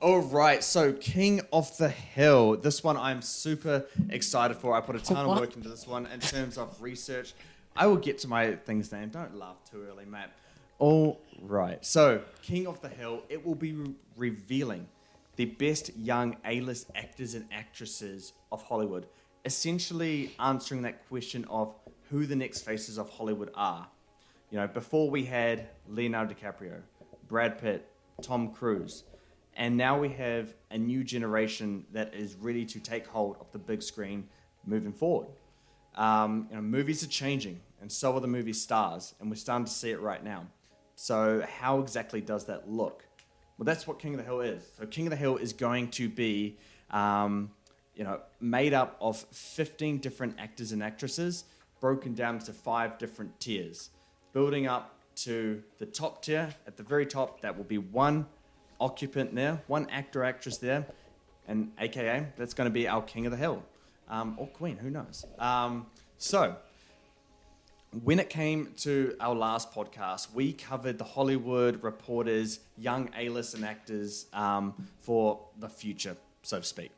All right, so King of the Hill. This one I'm super excited for. I put a ton of work into this one in terms of research. I will get to my things, Dan. Don't laugh too early, mate. All right, so King of the Hill. It will be revealing the best young A-list actors and actresses of Hollywood, essentially answering that question of who the next faces of Hollywood are. You know, before we had Leonardo DiCaprio, Brad Pitt, Tom Cruise, and now we have a new generation that is ready to take hold of the big screen moving forward. Movies are changing, and so are the movie stars, and we're starting to see it right now. So how exactly does that look? Well, that's what King of the Hill is. So King of the Hill is going to be, made up of 15 different actors and actresses, broken down into 5 different tiers, building up to the top tier. At the very top, that will be one occupant there, one actor or actress there, and AKA, that's going to be our King of the Hill, or Queen, who knows. So, when it came to our last podcast, we covered the Hollywood Reporter's young A-list and actors for the future, so to speak.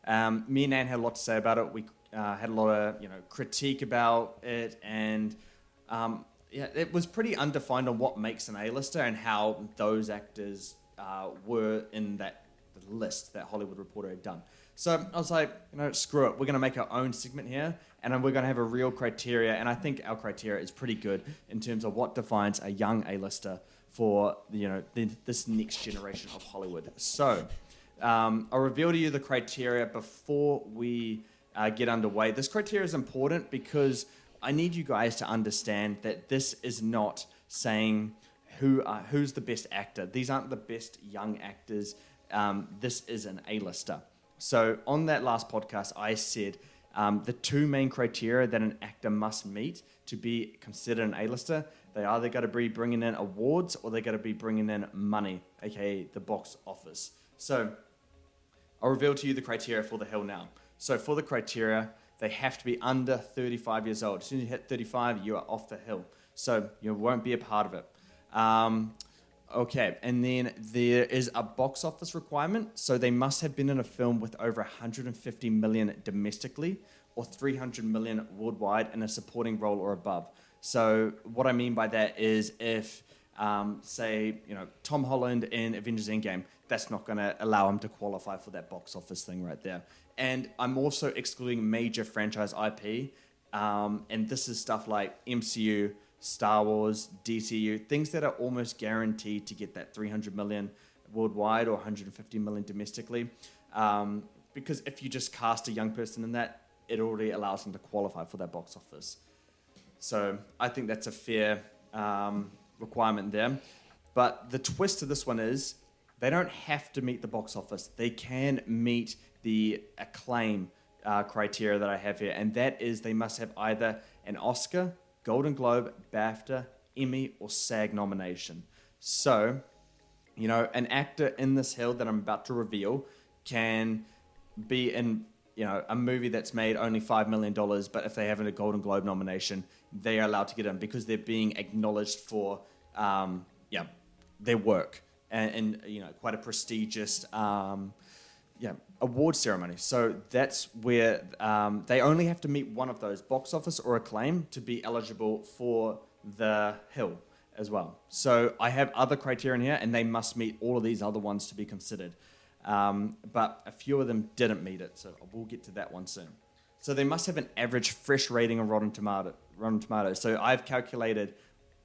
Me and Nan had a lot to say about it. We had a lot of critique about it, and it was pretty undefined on what makes an A-lister and how those actors were in that list that Hollywood Reporter had done. So I was like, screw it. We're going to make our own segment here, and we're going to have a real criteria. And I think our criteria is pretty good in terms of what defines a young A-lister for this next generation of Hollywood. So I'll reveal to you the criteria before we get underway. This criteria is important because I need you guys to understand that this is not saying who's the best actor. These aren't the best young actors. This is an A-lister. So on that last podcast, I said the 2 main criteria that an actor must meet to be considered an A-lister, they either got to be bringing in awards or they got to be bringing in money, aka the box office. So I'll reveal to you the criteria for the Hill now. So for the criteria, they have to be under 35 years old. As soon as you hit 35, you are off the Hill. So you won't be a part of it. Okay, and then there is a box office requirement. So they must have been in a film with over 150 million domestically or 300 million worldwide in a supporting role or above. So what I mean by that is if, Tom Holland in Avengers Endgame, that's not going to allow him to qualify for that box office thing right there. And I'm also excluding major franchise IP, and this is stuff like MCU, Star Wars, DCU, things that are almost guaranteed to get that 300 million worldwide or 150 million domestically. Because if you just cast a young person in that, it already allows them to qualify for that box office. So I think that's a fair requirement there. But the twist to this one is they don't have to meet the box office. They can meet the acclaim criteria that I have here, and that is they must have either an Oscar, Golden Globe, BAFTA, Emmy, or SAG nomination. So, an actor in this Hill that I'm about to reveal can be in, a movie that's made only $5 million, but if they have a Golden Globe nomination, they are allowed to get in because they're being acknowledged for, their work and quite a prestigious, award ceremony. So that's where they only have to meet one of those, box office or acclaim, to be eligible for the Hill as well. So I have other criteria in here, and they must meet all of these other ones to be considered. But a few of them didn't meet it, so we'll get to that one soon. So they must have an average fresh rating on Rotten Tomatoes. So I've calculated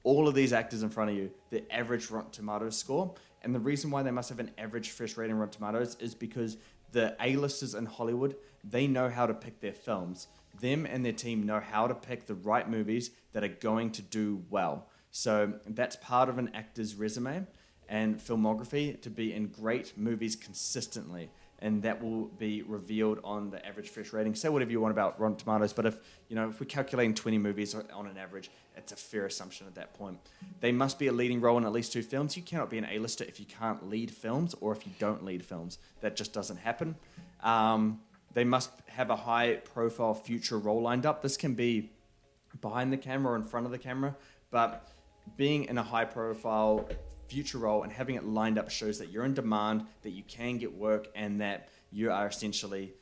all of these actors in front of you, the average Rotten Tomatoes score. And the reason why they must have an average fresh rating on Rotten Tomatoes is because the A-listers in Hollywood, they know how to pick their films. Them and their team know how to pick the right movies that are going to do well. So that's part of an actor's resume and filmography, to be in great movies consistently. And that will be revealed on the average fresh rating. Say whatever you want about Rotten Tomatoes, but if we're calculating 20 movies on an average, it's a fair assumption at that point. They must be a leading role in at least 2 films. You cannot be an A-lister if you can't lead films or if you don't lead films. That just doesn't happen. they must have a high-profile future role lined up. This can be behind the camera or in front of the camera, but being in a high-profile future role and having it lined up shows that you're in demand, that you can get work, and that you are essentially,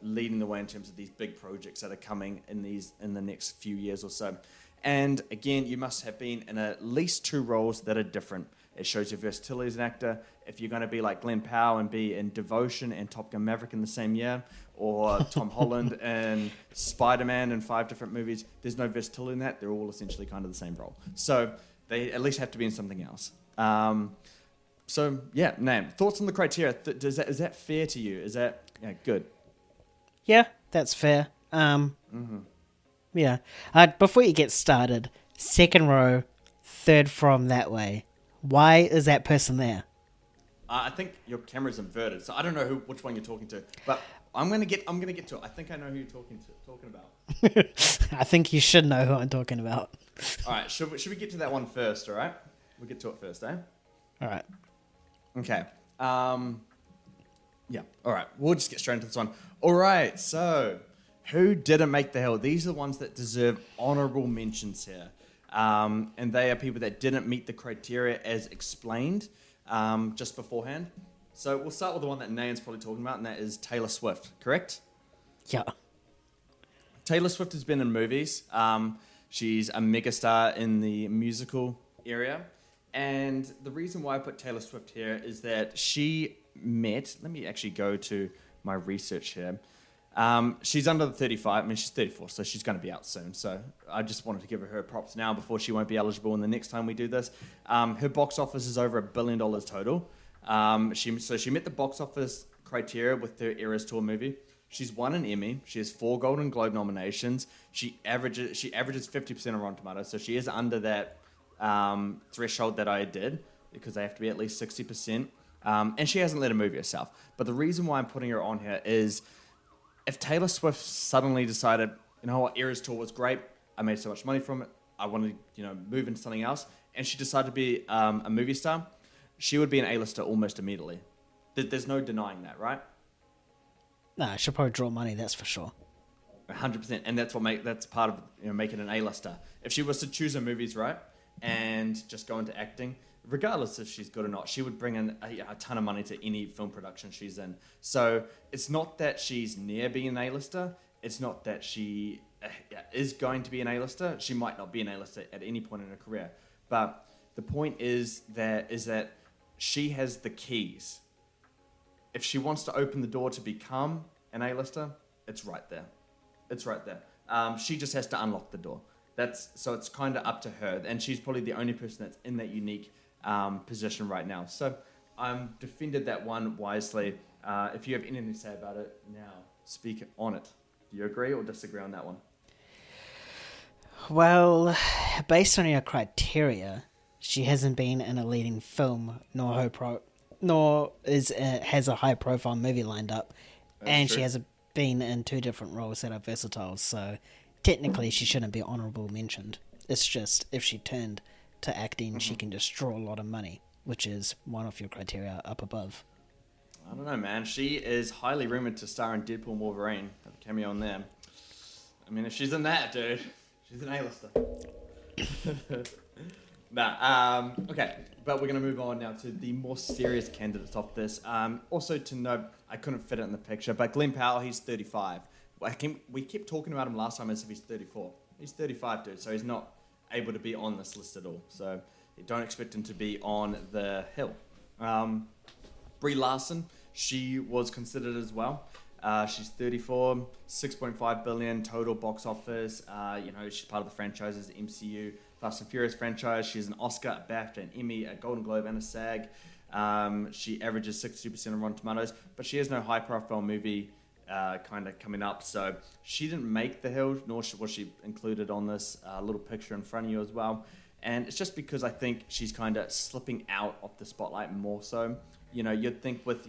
leading the way in terms of these big projects that are coming in the next few years or so. And again, you must have been in at least 2 roles that are different. It shows your versatility as an actor. If you're going to be like Glenn Powell and be in Devotion and Top Gun Maverick in the same year, or Tom Holland and Spider-Man in 5 different movies, there's no versatility in that. They're all essentially kind of the same role. So they at least have to be in something else. Nam, thoughts on the criteria? Is that fair to you? Is that good? Yeah, that's fair. Yeah. Before you get started, 2nd row, 3rd from that way. Why is that person there? I think your camera's inverted, so I don't know which one you're talking to. But I'm gonna get to it. I think I know who you're talking about. I think you should know who I'm talking about. All right, should we get to that one first? All right, we'll get to it first, eh? All right. Okay. Yeah. All right. We'll just get straight into this one. All right. So, who didn't make the hill? These are the ones that deserve honorable mentions here. And they are people that didn't meet the criteria as explained just beforehand. So, we'll start with the one that Nayan's probably talking about, and that is Taylor Swift, correct? Yeah. Taylor Swift has been in movies. She's a megastar in the musical area. And the reason why I put Taylor Swift here is that she met... Let me actually go to my research here. She's under the 35. I mean, she's 34, so she's going to be out soon. So I just wanted to give her props now before she won't be eligible in the next time we do this. Her box office is over $1 billion total. She met the box office criteria with her Eras Tour movie. She's won an Emmy. She has 4 Golden Globe nominations. She averages 50% on Rotten Tomatoes, so she is under that threshold that I did, because they have to be at least 60%. And she hasn't led a movie herself. But the reason why I'm putting her on here is, if Taylor Swift suddenly decided, you know what, Eras Tour was great, I made so much money from it, I want to move into something else, and she decided to be a movie star, she would be an A-lister almost immediately. There's no denying that, right? Nah, she'll probably draw money, that's for sure. 100%, and that's part of making an A-lister. If she was to choose her movies right and just go into acting, regardless if she's good or not, she would bring in a ton of money to any film production she's in. So it's not that she's near being an A-lister. It's not that she is going to be an A-lister. She might not be an A-lister at any point in her career. But the point is that she has the keys. If she wants to open the door to become an A-lister, it's right there. It's right there. She just has to unlock the door. So it's kind of up to her. And she's probably the only person that's in that unique position right now. So I'm defended that one wisely. If you have anything to say about it now, speak on it. Do you agree or disagree on that one? Well, based on your criteria, she hasn't been in a leading film, nor has a high-profile movie lined up, and she hasn't been in 2 different roles that are versatile. So technically, she shouldn't be honorable mentioned. It's just if she turned to acting, she can just draw a lot of money, which is one of your criteria up above. I don't know, man. She is highly rumored to star in Deadpool and Wolverine. Have a cameo on there. I mean, if she's in that, dude, she's an A-lister. Okay, but we're going to move on now to the more serious candidates of this. Also to note, I couldn't fit it in the picture, but Glenn Powell, he's 35. We kept talking about him last time as if he's 34. He's 35, dude, so he's not able to be on this list at all. So don't expect him to be on the hill. Brie Larson, she was considered as well. She's 34, 6.5 billion total box office. She's part of the franchises, the MCU, Fast and Furious franchise. She's an Oscar, a BAFTA, an Emmy, a Golden Globe, and a SAG. She averages 62% on Rotten Tomatoes, but she has no high-profile movie kind of coming up. So she didn't make the hill, nor was she included on this little picture in front of you as well. And it's just because I think she's kind of slipping out of the spotlight more so. You'd think with,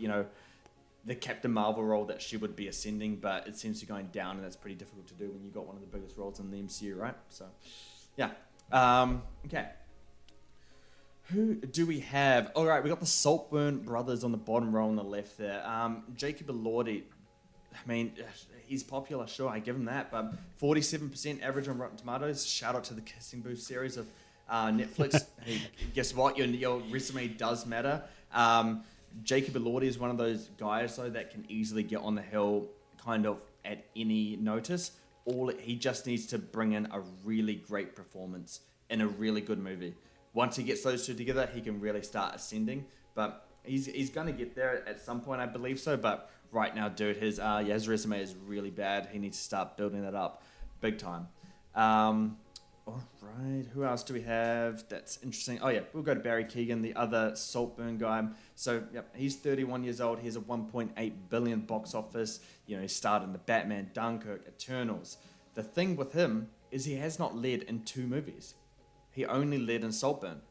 the Captain Marvel role that she would be ascending, but it seems to be going down, and that's pretty difficult to do when you've got one of the biggest roles in the MCU, right? So, yeah. Okay. Who do we have? All right, we got the Saltburn brothers on the bottom row on the left there. Jacob Elordi. I mean, he's popular, sure, I give him that, but 47% average on Rotten Tomatoes. Shout out to the Kissing Booth series of Netflix. Hey, guess what? Your resume does matter. Jacob Elordi is one of those guys, though, that can easily get on the hill kind of at any notice. He just needs to bring in a really great performance in a really good movie. Once he gets those two together, he can really start ascending. But he's going to get there at some point, I believe so. But right now, dude, his resume is really bad. He needs to start building that up big time. All right, who else do we have that's interesting? Oh, yeah, we'll go to Barry Keoghan, the other Saltburn guy. So, yep, he's 31 years old. He has a $1.8 billion box office. He starred in The Batman, Dunkirk, Eternals. The thing with him is he has not led in 2 movies. He only led in Saltburn.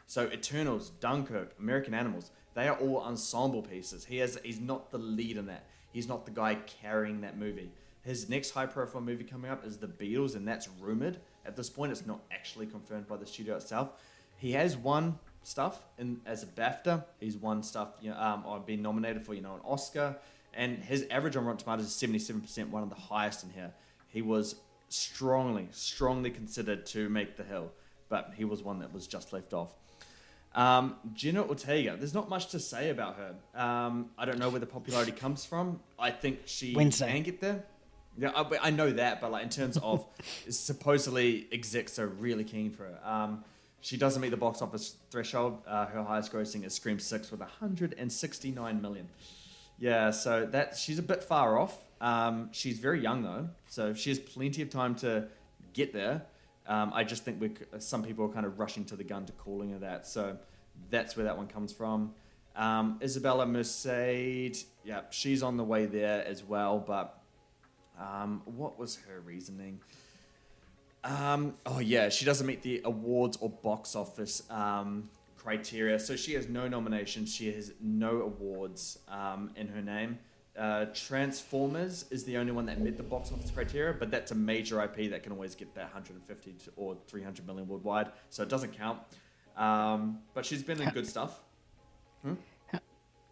So, Eternals, Dunkirk, American Animals, they are all ensemble pieces. He's not the lead in that. He's not the guy carrying that movie. His next high-profile movie coming up is The Beatles, and that's rumored. At this point, it's not actually confirmed by the studio itself. He has won stuff as a BAFTA. He's won stuff, or been nominated for, an Oscar. And his average on Rotten Tomatoes is 77%, one of the highest in here. He was strongly considered to make the hill, but he was one that was just left off. Jenna Ortega, there's not much to say about her. I don't know where the popularity comes from. I think she can get there. Yeah, I know that, but in terms of supposedly execs are really keen for her. She doesn't meet the box office threshold. Her highest grossing is Scream 6 with $169 million. Yeah, so she's a bit far off. She's very young though, so she has plenty of time to get there. I just think some people are kind of rushing to the gun to calling her that. So that's where that one comes from. Isabella Merced, yeah, she's on the way there as well, but what was her reasoning? She doesn't meet the awards or box office criteria. So she has no nominations. She has no awards in her name. Transformers is the only one that met the box office criteria, but that's a major IP that can always get that 150 or 300 million worldwide. So it doesn't count. But she's been in good stuff.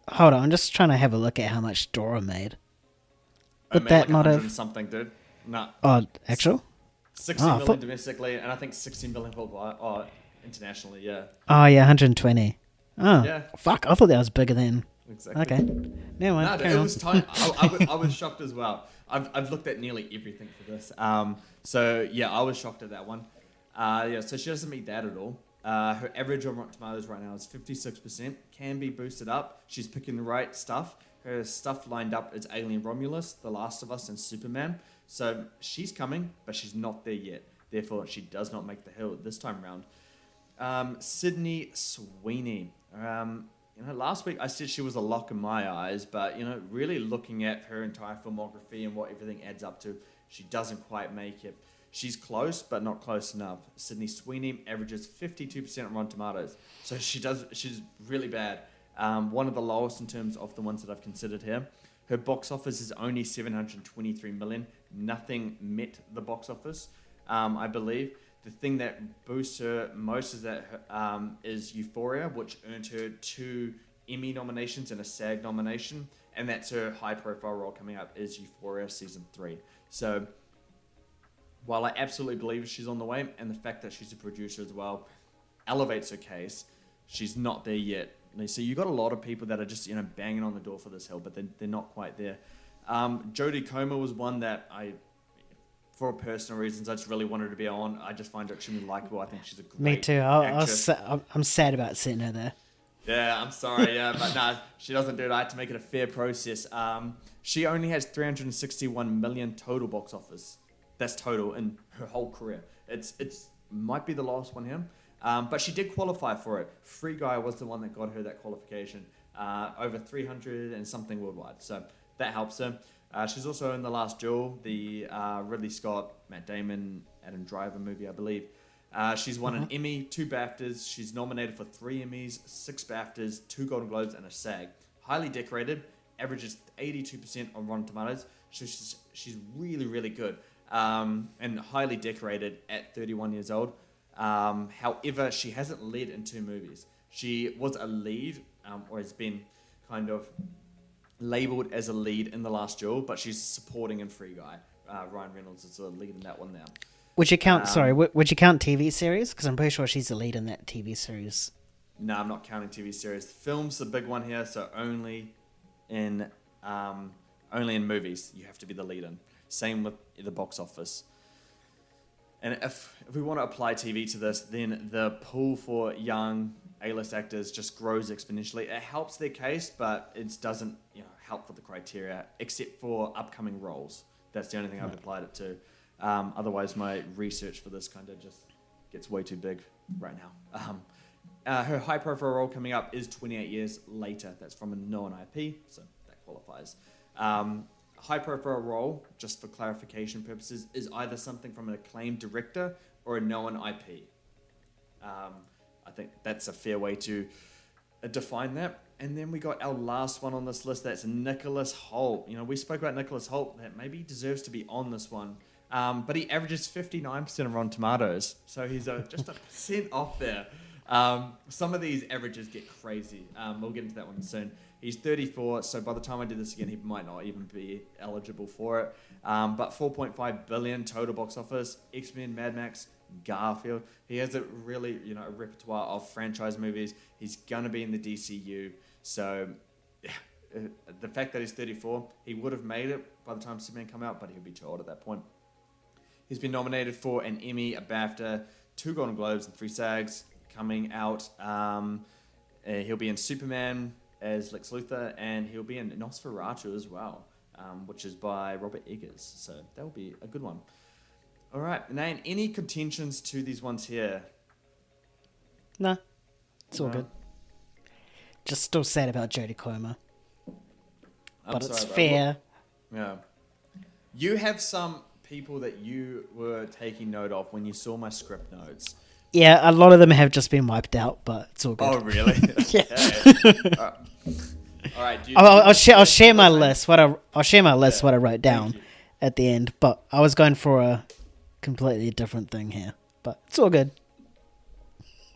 Hold on, I'm just trying to have a look at how much Dora made. Would that not have something, dude? No. Oh, actual? 16 million domestically, and I think 16 million worldwide. Oh, internationally, yeah. Oh yeah, 120. Oh, yeah. Fuck! I thought that was bigger than. Exactly. Okay. Never mind. No, it was tiny. I was shocked as well. I've looked at nearly everything for this. So yeah, I was shocked at that one. So she doesn't meet that at all. Her average on Rotten Tomatoes right now is 56%. Can be boosted up. She's picking the right stuff. Her stuff lined up is Alien Romulus, The Last of Us, and Superman. So she's coming, but she's not there yet. Therefore, she does not make the hill this time around. Sydney Sweeney. Last week I said she was a lock in my eyes, but really looking at her entire filmography and what everything adds up to, she doesn't quite make it. She's close, but not close enough. Sydney Sweeney averages 52% on Rotten Tomatoes, so she's really bad. One of the lowest in terms of the ones that I've considered here. Her box office is only 723 million. Nothing met the box office, I believe. The thing that boosts her most is Euphoria, which earned her 2 Emmy nominations and a SAG nomination, and that's her high-profile role coming up is Euphoria Season 3. So, while I absolutely believe she's on the way, and the fact that she's a producer as well elevates her case, she's not there yet. So you got a lot of people that are just banging on the door for this hill, but they're not quite there. Jodie Comer was one that for personal reasons, I just really wanted to be on. I just find her extremely likable. I think she's a great Me too. I'm sad about sitting her there. Yeah, I'm sorry. Yeah, but no, she doesn't do it. I had to make it a fair process. She only has 361 million total box office. That's total in her whole career. It's might be the last one here. But she did qualify for it. Free Guy was the one that got her that qualification. Over 300 and something worldwide. So that helps her. She's also in The Last Duel, the Ridley Scott, Matt Damon, Adam Driver movie, I believe. She's won an Emmy, 2 BAFTAs. She's nominated for 3 Emmys, 6 BAFTAs, 2 Golden Globes, and a SAG. Highly decorated, averages 82% on Rotten Tomatoes. She's really, really good. And highly decorated at 31 years old. However, she hasn't led in 2 movies. She was a lead, or has been kind of labeled as a lead in The Last Duel, but she's supporting in Free Guy. Ryan Reynolds is the lead in that one now. Would you count? Would you count TV series? Because I'm pretty sure she's the lead in that TV series. No, I'm not counting TV series. Film's the big one here, so only in movies you have to be the lead in. Same with the box office. And if we want to apply TV to this, then the pool for young A-list actors just grows exponentially. It helps their case, but it doesn't help for the criteria, except for upcoming roles. That's the only thing I've applied it to. Otherwise, my research for this kind of just gets way too big right now. Her high-profile role coming up is 28 years later. That's from a known IP, so that qualifies. High-profile role, just for clarification purposes, is either something from an acclaimed director or a known IP. I think that's a fair way to define that. And then we got our last one on this list. That's Nicholas Hoult. We spoke about Nicholas Hoult. That maybe deserves to be on this one. But he averages 59% of Rotten Tomatoes. So he's just a percent off there. Some of these averages get crazy. We'll get into that one soon. He's 34, so by the time I do this again, he might not even be eligible for it. But 4.5 billion total box office. X-Men, Mad Max, Garfield. He has a really, a repertoire of franchise movies. He's gonna be in the DCU. So, yeah, the fact that he's 34, he would have made it by the time Superman come out, but he'll be too old at that point. He's been nominated for an Emmy, a BAFTA, 2 Golden Globes, and 3 SAGs coming out. He'll be in Superman as Lex Luthor, and he'll be in Nosferatu as well, which is by Robert Eggers. So that'll be a good one. All right, Nain, any contentions to these ones here? Nah, it's all good. Just still sad about Jodie Comer. But it's fair. Yeah. You have some people that you were taking note of when you saw my script notes. Yeah, a lot of them have just been wiped out, but it's all good. Oh, really? Yeah. All right. I'll share my list. What I wrote down at the end, but I was going for a completely different thing here. But it's all good.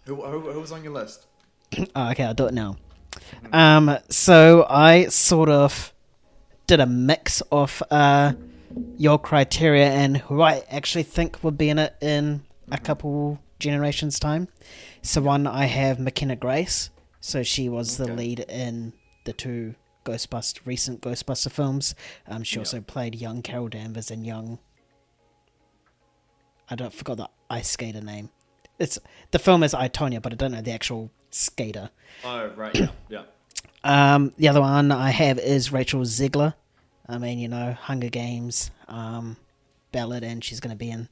Who was on your list? Okay, I'll do it now. So I sort of did a mix of your criteria and who I actually think would be in it in a couple generations' time. So one, I have McKenna Grace. So she was the lead in the 2 recent Ghostbuster films. She also played young Carol Danvers and young... I forgot the ice skater name. The film is I, Tonya, but I don't know the actual skater. Oh, right, yeah. The other one I have is Rachel Zegler. I mean, Hunger Games, Ballad, and she's going to be in...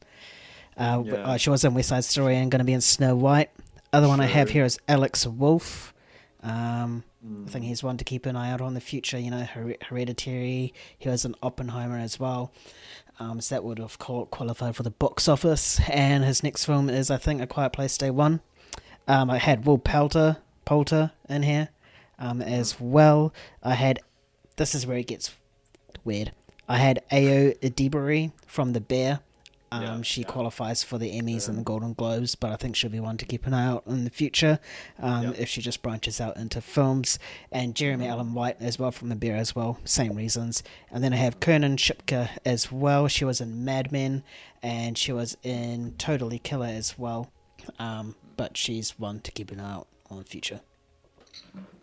she was in West Side Story and going to be in Snow White. Other one I have here is Alex Wolff. I think he's one to keep an eye out on in the future. Hereditary. He was in Oppenheimer as well. So that would have qualified for the box office. And his next film is, I think, A Quiet Place Day 1. I had Will Poulter in here as well. I had... This is where it gets weird. I had Ayo Edebiri from The Bear. She qualifies for the Emmys and the Golden Globes, but I think she'll be one to keep an eye out in the future if she just branches out into films. And Jeremy Allen White as well from The Bear as well, same reasons. And then I have Kernan Shipka as well. She was in Mad Men and she was in Totally Killer as well, but she's one to keep an eye out on in the future.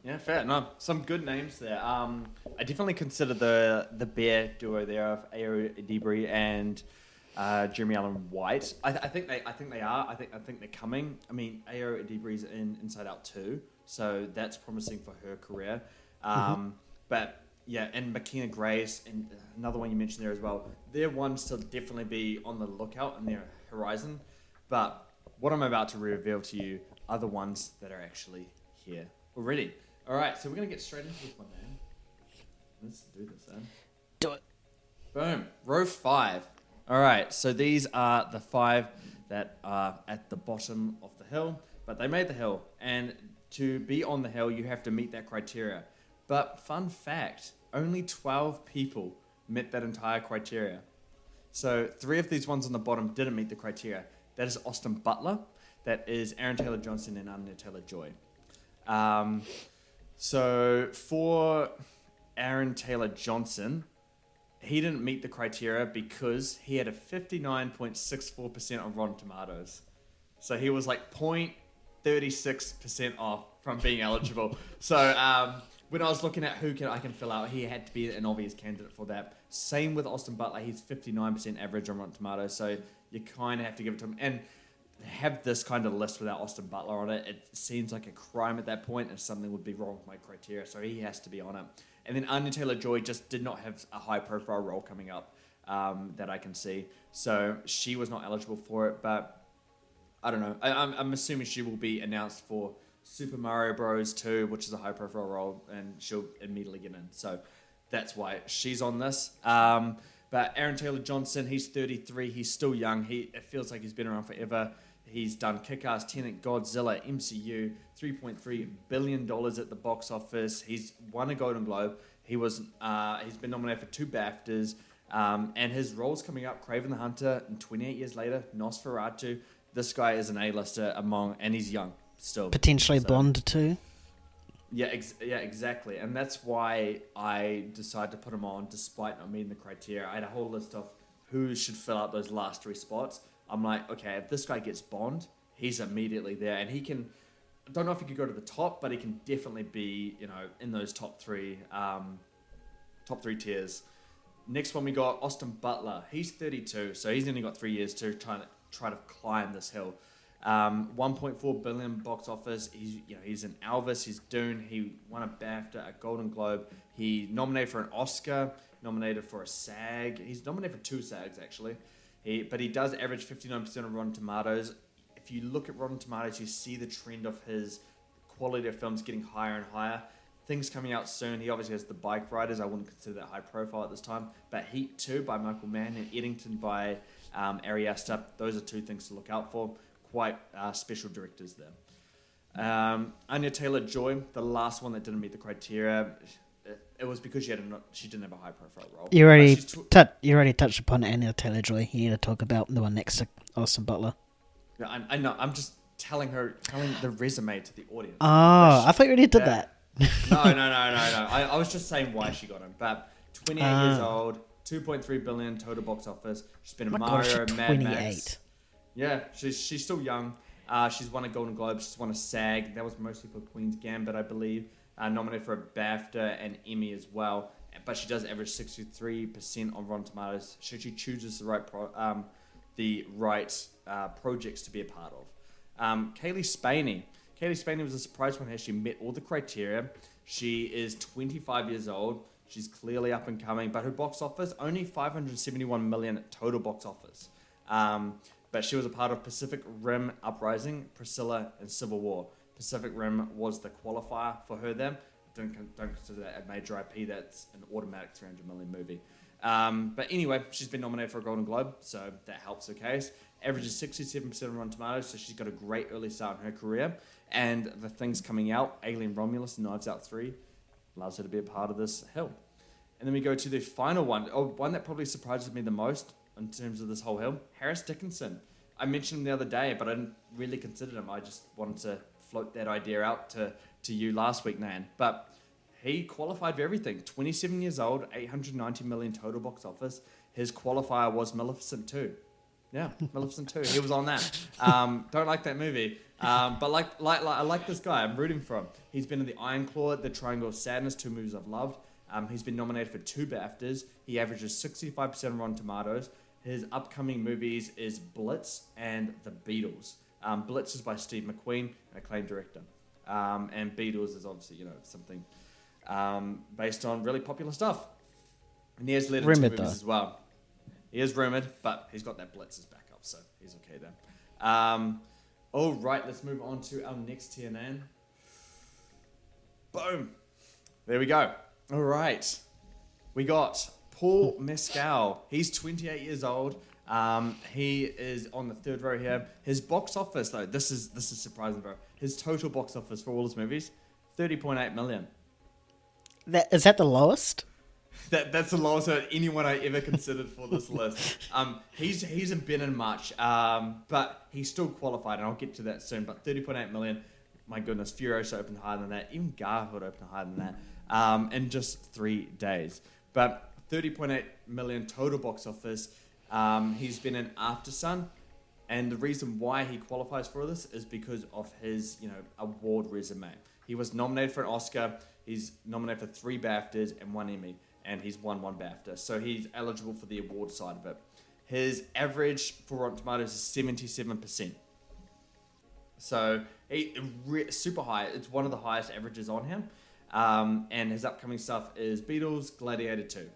Yeah, fair. No, some good names there. I definitely consider the Bear duo there of Ayo Edebiri and Jeremy Allen White. I think they are. I think they're coming. I mean, Ayo Edebiri's in Inside Out 2, so that's promising for her career. But yeah, and McKenna Grace and another one you mentioned there as well. They're ones to definitely be on the lookout in their horizon. But what I'm about to reveal to you are the ones that are actually here already. All right, so we're gonna get straight into this one, man. Let's do this, man. Do it. Boom. Row 5. All right, so these are the 5 that are at the bottom of the hill, but they made the hill. And to be on the hill, you have to meet that criteria. But fun fact, only 12 people met that entire criteria. So 3 of these ones on the bottom didn't meet the criteria. That is Austin Butler, that is Aaron Taylor-Johnson, and Anya Taylor-Joy. So for Aaron Taylor Johnson, he didn't meet the criteria because he had a 59.64% on Rotten Tomatoes. So he was like 0.36% off from being eligible. So when I was looking at I can fill out, he had to be an obvious candidate for that. Same with Austin Butler. He's 59% average on Rotten Tomatoes. So you kind of have to give it to him. And have this kind of list without Austin Butler on it, it seems like a crime at that point if something would be wrong with my criteria. So he has to be on it. And then Anya Taylor-Joy just did not have a high-profile role coming up that I can see. So she was not eligible for it, but I don't know. I'm assuming she will be announced for Super Mario Bros. 2, which is a high-profile role, and she'll immediately get in. So that's why she's on this. But Aaron Taylor-Johnson, he's 33. He's still young. It feels like he's been around forever. He's done Kick-Ass, Tenet, Godzilla, MCU, $3.3 billion at the box office. He's won a Golden Globe. He's been nominated for 2 BAFTAs. And his roles coming up, Kraven the Hunter, and 28 years later, Nosferatu. This guy is an A-lister and he's young still. Potentially Bond too. Yeah, exactly. And that's why I decided to put him on despite not meeting the criteria. I had a whole list of who should fill out those last 3 spots. I'm like, okay, if this guy gets Bond, he's immediately there. And he can, I don't know if he could go to the top, but he can definitely be, in those top three tiers. Next one we got Austin Butler. He's 32, so he's only got 3 years to try to climb this hill. 1.4 billion box office. He's in Elvis. He's Dune. He won a BAFTA, a Golden Globe. He nominated for an Oscar. Nominated for a SAG. He's nominated for 2 SAGs actually. But he does average 59% on Rotten Tomatoes. If you look at Rotten Tomatoes, you see the trend of his quality of films getting higher and higher. Things coming out soon. He obviously has The Bike Riders. I wouldn't consider that high profile at this time. But Heat 2 by Michael Mann and Eddington by Ari Aster. Those are 2 things to look out for. Quite special directors there. Anya Taylor-Joy, the last one that didn't meet the criteria. It was because she didn't have a high profile role. You already touched upon Anya Taylor-Joy. You need to talk about the one next to Austin Butler. Yeah, I know. I'm just telling the resume to the audience. Oh, I thought you already did that. No. I was just saying why she got him. But 28 years old, 2.3 billion total box office. She's been in Mario, Mad Max. Yeah, she's still young. She's won a Golden Globe. She's won a SAG. That was mostly for Queen's Gambit, I believe. Nominated for a BAFTA and Emmy as well. But she does average 63% on Rotten Tomatoes. She chooses the right projects to be a part of. Kaylee Spaney. Kaylee Spaney was a surprise when she met all the criteria. She is 25 years old. She's clearly up and coming, but her box office, only 571 million total box office. But she was a part of Pacific Rim Uprising, Priscilla, and Civil War. Pacific Rim was the qualifier for her then. Don't consider that a major IP. That's an automatic 300 million movie. But anyway, she's been nominated for a Golden Globe, so that helps her case. Averages 67% on Rotten Tomatoes, so she's got a great early start in her career. And the things coming out, Alien Romulus, Knives Out 3, allows her to be a part of this hill. And then we go to the final one, one that probably surprises me the most in terms of this whole hill, Harris Dickinson. I mentioned him the other day, but I didn't really consider him. I just wanted to float that idea out to you last week, Nan. But he qualified for everything. 27 years old, 890 million total box office. His qualifier was Maleficent 2. Yeah, Maleficent 2. He was on that. Don't like that movie. But I like this guy. I'm rooting for him. He's been in The Iron Claw, The Triangle of Sadness, 2 movies I've loved. He's been nominated for 2 BAFTAs. He averages 65% on Rotten Tomatoes. His upcoming movies is Blitz and The Beatles. Blitz is by Steve McQueen, an acclaimed director. And Beatles is obviously, something based on really popular stuff. And he has led into movies as well. He is rumoured, but he's got that Blitz as backup, so he's okay there. All right, let's move on to our next tier, Nan. Boom. There we go. All right. We got Paul Mescal. He's 28 years old. He is on the 3rd row here. His box office, though, this is surprising, bro. His total box office for all his movies, 30.8 million. Is that the lowest? That's the lowest of anyone I ever considered for this list. He hasn't been in much, but he's still qualified, and I'll get to that soon. But 30.8 million, my goodness, Furiosa opened higher than that. Even Garfield opened higher than that. in just 3 days. But 30.8 million total box office. He's been in After Sun, and the reason why he qualifies for this is because of his, award resume. He was nominated for an Oscar. He's nominated for 3 BAFTAs and 1 Emmy, and he's won 1 BAFTA. So he's eligible for the award side of it. His average for Rotten Tomatoes is 77%. So super high. It's one of the highest averages on him. And his upcoming stuff is Beatles, Gladiator 2.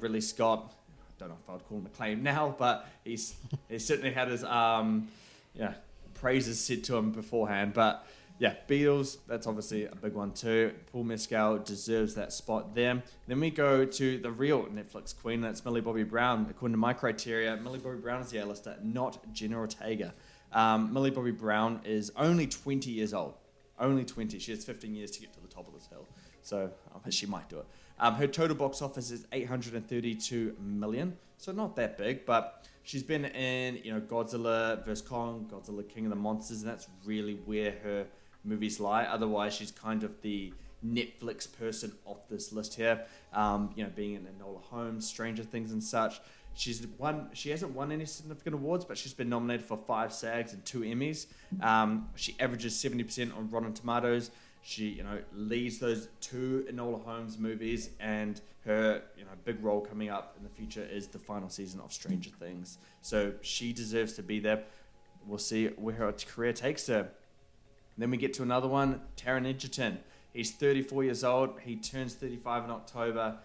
Ridley Scott, I don't know if I'd call him acclaimed now, but he's certainly had his praises said to him beforehand. But yeah, Beatles, that's obviously a big one too. Paul Mescal deserves that spot there. Then we go to the real Netflix queen, that's Millie Bobby Brown. According to my criteria, Millie Bobby Brown is the A-lister, not Jenna Ortega. Millie Bobby Brown is only 20 years old. Only 20. She has 15 years to get to the top of this hill. So she might do it. Her total box office is 832 million. So not that big, but she's been in, Godzilla vs. Kong, Godzilla King of the Monsters, and that's really where her movies lie. Otherwise, she's kind of the Netflix person off this list here. Being in Enola Holmes, Stranger Things and such. She hasn't won any significant awards, but she's been nominated for 5 SAGs and 2 Emmys. She averages 70% on Rotten Tomatoes. She, leads those 2 Enola Holmes movies, and her, big role coming up in the future is the final season of Stranger Things. So she deserves to be there. We'll see where her career takes her. Then we get to another one, Taron Egerton. He's 34 years old. He turns 35 in October.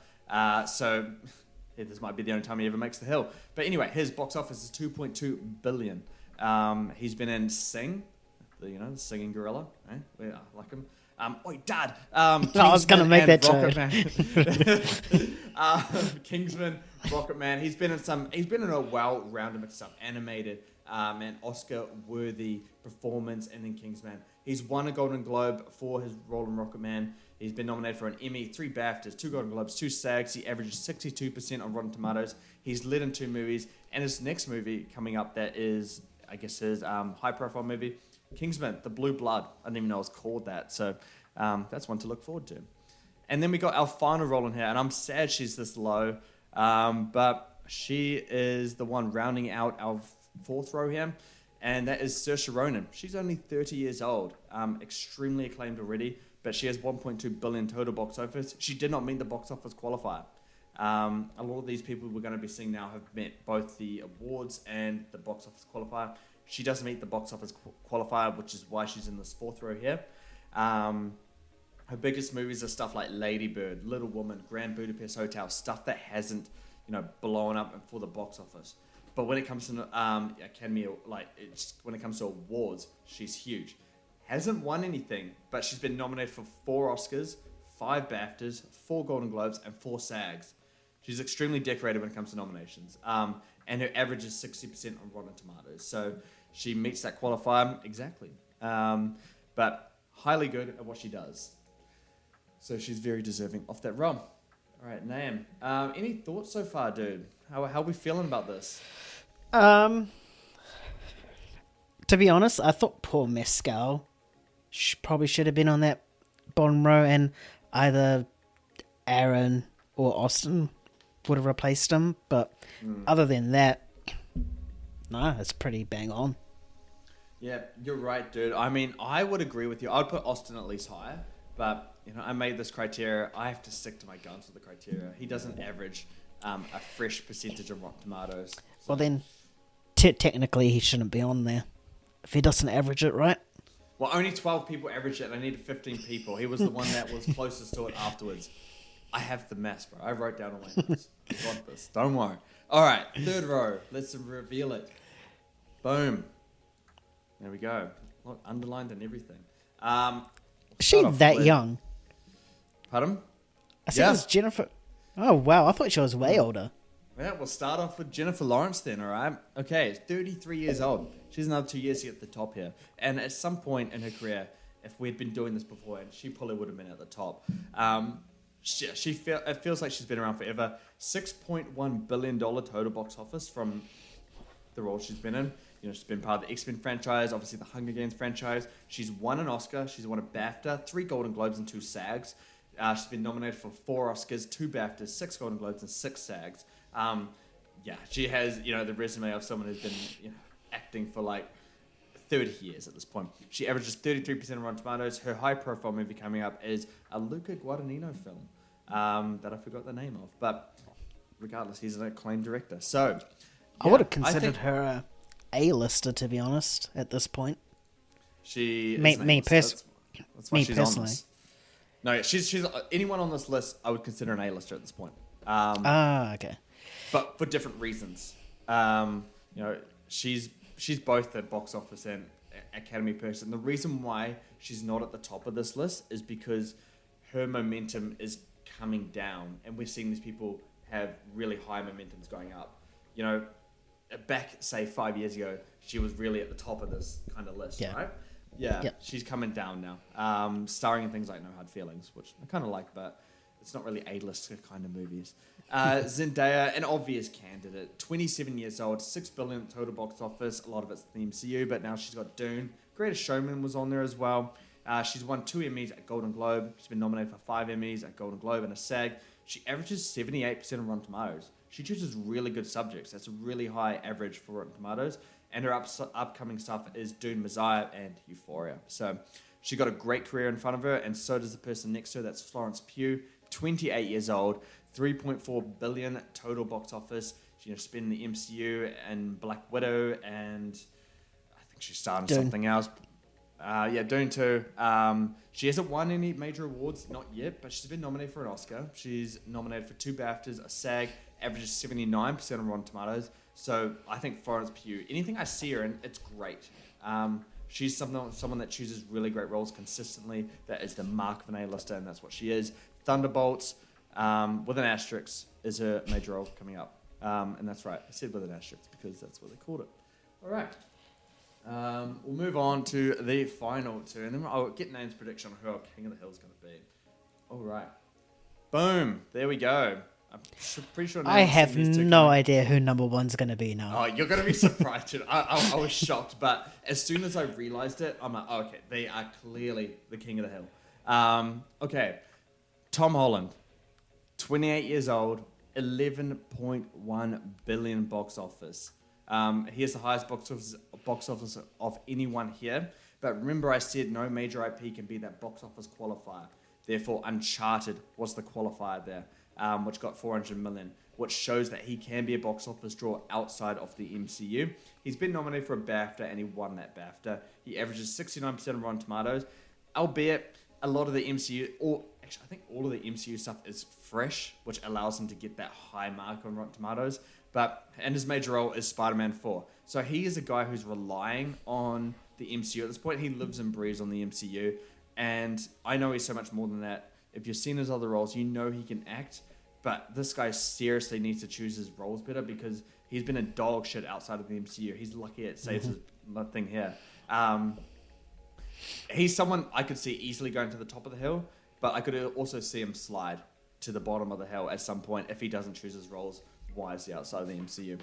This might be the only time he ever makes the hill. But anyway, his box office is 2.2 billion. He's been in Sing, the singing gorilla. I like him. Oi, Dad. I was going to make that joke. Kingsman, Rocketman. He's been in a well-rounded mix of animated, and Oscar-worthy performance, and then Kingsman. He's won a Golden Globe for his role in Rocketman. He's been nominated for an Emmy, 3 BAFTAs, 2 Golden Globes, 2 SAGs. He averages 62% on Rotten Tomatoes. He's led in 2 movies, and his next movie coming up that is, I guess, his high-profile movie, Kingsman, The Blue Blood. I didn't even know it was called that, so that's one to look forward to. And then we got our final role in here, and I'm sad she's this low, but she is the one rounding out our 4th row here, and that is Saoirse Ronan. She's only 30 years old, extremely acclaimed already, but she has 1.2 billion total box office. She did not meet the box office qualifier. A lot of these people we're going to be seeing now have met both the awards and the box office qualifier. She doesn't meet the box office qualifier, which is why she's in this 4th row here. Her biggest movies are stuff like Lady Bird, Little Woman, Grand Budapest Hotel, stuff that hasn't, blown up for the box office. But when it comes to Academy, when it comes to awards, she's huge. Hasn't won anything, but she's been nominated for 4 Oscars, 5 BAFTAs, 4 Golden Globes, and 4 SAGs. She's extremely decorated when it comes to nominations. And her average is 60% on Rotten Tomatoes. So she meets that qualifier exactly. But highly good at what she does. So she's very deserving of that role. All right, Naam. Any thoughts so far, dude? How are we feeling about this? To be honest, I thought poor Mescal probably should have been on that bottom row, and either Aaron or Austin would have replaced him. But other than that, no, it's pretty bang on. Yeah, you're right, dude. I mean, I would agree with you. I'd put Austin at least higher, but I made this criteria. I have to stick to my guns with the criteria. He doesn't average a fresh percentage of Rotten Tomatoes. So. Well, then technically he shouldn't be on there if he doesn't average it, right? Well, only 12 people averaged it. I needed 15 people. He was the one that was closest to it afterwards. I have the mess, bro. I wrote down all my notes. I got this. Don't worry. All right, 3rd row. Let's reveal it. Boom. There we go. Look, underlined and everything. Is she that young? Pardon? I said it was Jennifer. Oh, wow. I thought she was way older. Yeah, we'll start off with Jennifer Lawrence then, all right? Okay, 33 years old. She's another 2 years to get to the top here. And at some point in her career, if we'd been doing this before, she probably would have been at the top. It feels like she's been around forever. $6.1 billion total box office from the role she's been in. She's been part of the X-Men franchise, obviously the Hunger Games franchise. She's won an Oscar. She's won a BAFTA, 3 Golden Globes, and 2 SAGs. She's been nominated for 4 Oscars, 2 BAFTAs, 6 Golden Globes, and 6 SAGs. Yeah, she has, the resume of someone who's been, acting for like 30 years at this point. She averages 33% of Rotten Tomatoes. Her high-profile movie coming up is a Luca Guadagnino film that I forgot the name of. But regardless, he's an acclaimed director. So, I would have considered her A-lister, to be honest, at this point. She me personally. That's why she's on this. No, she's anyone on this list. I would consider an A-lister at this point. Okay. But for different reasons. She's both a box office and Academy person. The reason why she's not at the top of this list is because her momentum is coming down, and we're seeing these people have really high momentums going up. Back, say, 5 years ago, she was really at the top of this kind of list, right? Yeah, she's coming down now. Starring in things like No Hard Feelings, which I kind of like, but it's not really A-list kind of movies. Zendaya, an obvious candidate. 27 years old, $6 billion total box office. A lot of it's the MCU, but now she's got Dune. Greatest Showman was on there as well. She's won 2 Emmys at Golden Globe. She's been nominated for 5 Emmys at Golden Globe and a SAG. She averages 78% of Rotten Tomatoes. She chooses really good subjects. That's a really high average for Rotten Tomatoes. And her upcoming stuff is Dune, Messiah, and Euphoria. So she got a great career in front of her, and so does the person next to her. That's Florence Pugh, 28 years old, $3.4 billion total box office. She's been in the MCU and Black Widow, and I think she's starting something else. Dune 2. She hasn't won any major awards, not yet, but she's been nominated for an Oscar. She's nominated for 2 BAFTAs, a SAG, averages 79% of Rotten Tomatoes. So I think Florence Pugh, anything I see her in, it's great. She's someone that chooses really great roles consistently. That is the mark of an A-lister, and that's what she is. Thunderbolts, with an asterisk, is her major role coming up. And that's right. I said with an asterisk because that's what they called it. All right. We'll move on to the final 2, and then I'll get Name's prediction on who our King of the Hill is going to be. All right. Boom. There we go. I'm pretty sure. I have no idea who number 1's going to be now. Oh, you're going to be surprised. I was shocked, but as soon as I realized it, I'm like, okay, they are clearly the King of the Hill. Okay. Tom Holland, 28 years old, 11.1 billion box office. He has the highest box office of anyone here. But remember I said no major IP can be that box office qualifier. Therefore, Uncharted was the qualifier there, which got 400 million, which shows that he can be a box office draw outside of the MCU. He's been nominated for a BAFTA, and he won that BAFTA. He averages 69% of Rotten Tomatoes, albeit a lot of the MCU, or actually I think all of the MCU stuff is fresh, which allows him to get that high mark on Rotten Tomatoes. And his major role is Spider-Man 4. So he is a guy who's relying on the MCU at this point. He lives and breathes on the MCU. And I know he's so much more than that. If you've seen his other roles, you know he can act. But this guy seriously needs to choose his roles better because he's been a dog shit outside of the MCU. He's lucky it saves his thing here. He's someone I could see easily going to the top of the hill, but I could also see him slide to the bottom of the hill at some point if he doesn't choose his roles wisely outside of the MCU.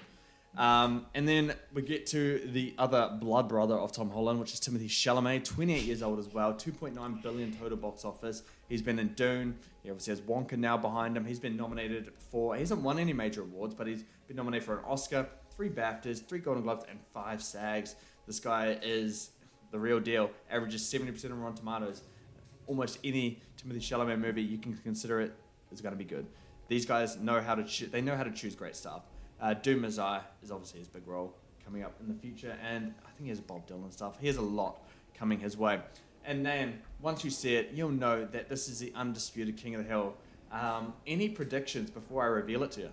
And then we get to the other blood brother of Tom Holland, which is Timothée Chalamet, 28 years old as well, 2.9 billion total box office. He's been in Dune. He obviously has Wonka now behind him. He's been nominated for, he hasn't won any major awards, but he's been nominated for an Oscar, 3 BAFTAs, 3 Golden Globes, and 5 SAGs. This guy is the real deal. Averages 70% of Rotten Tomatoes. Almost any Timothée Chalamet movie you can consider it is going to be good. These guys know how to they know how to choose great stuff. Dune, Messiah is obviously his big role coming up in the future, and I think he has Bob Dylan stuff. He has a lot coming his way. And then, once you see it, you'll know that this is the undisputed King of the Hill. Any predictions before I reveal it to you?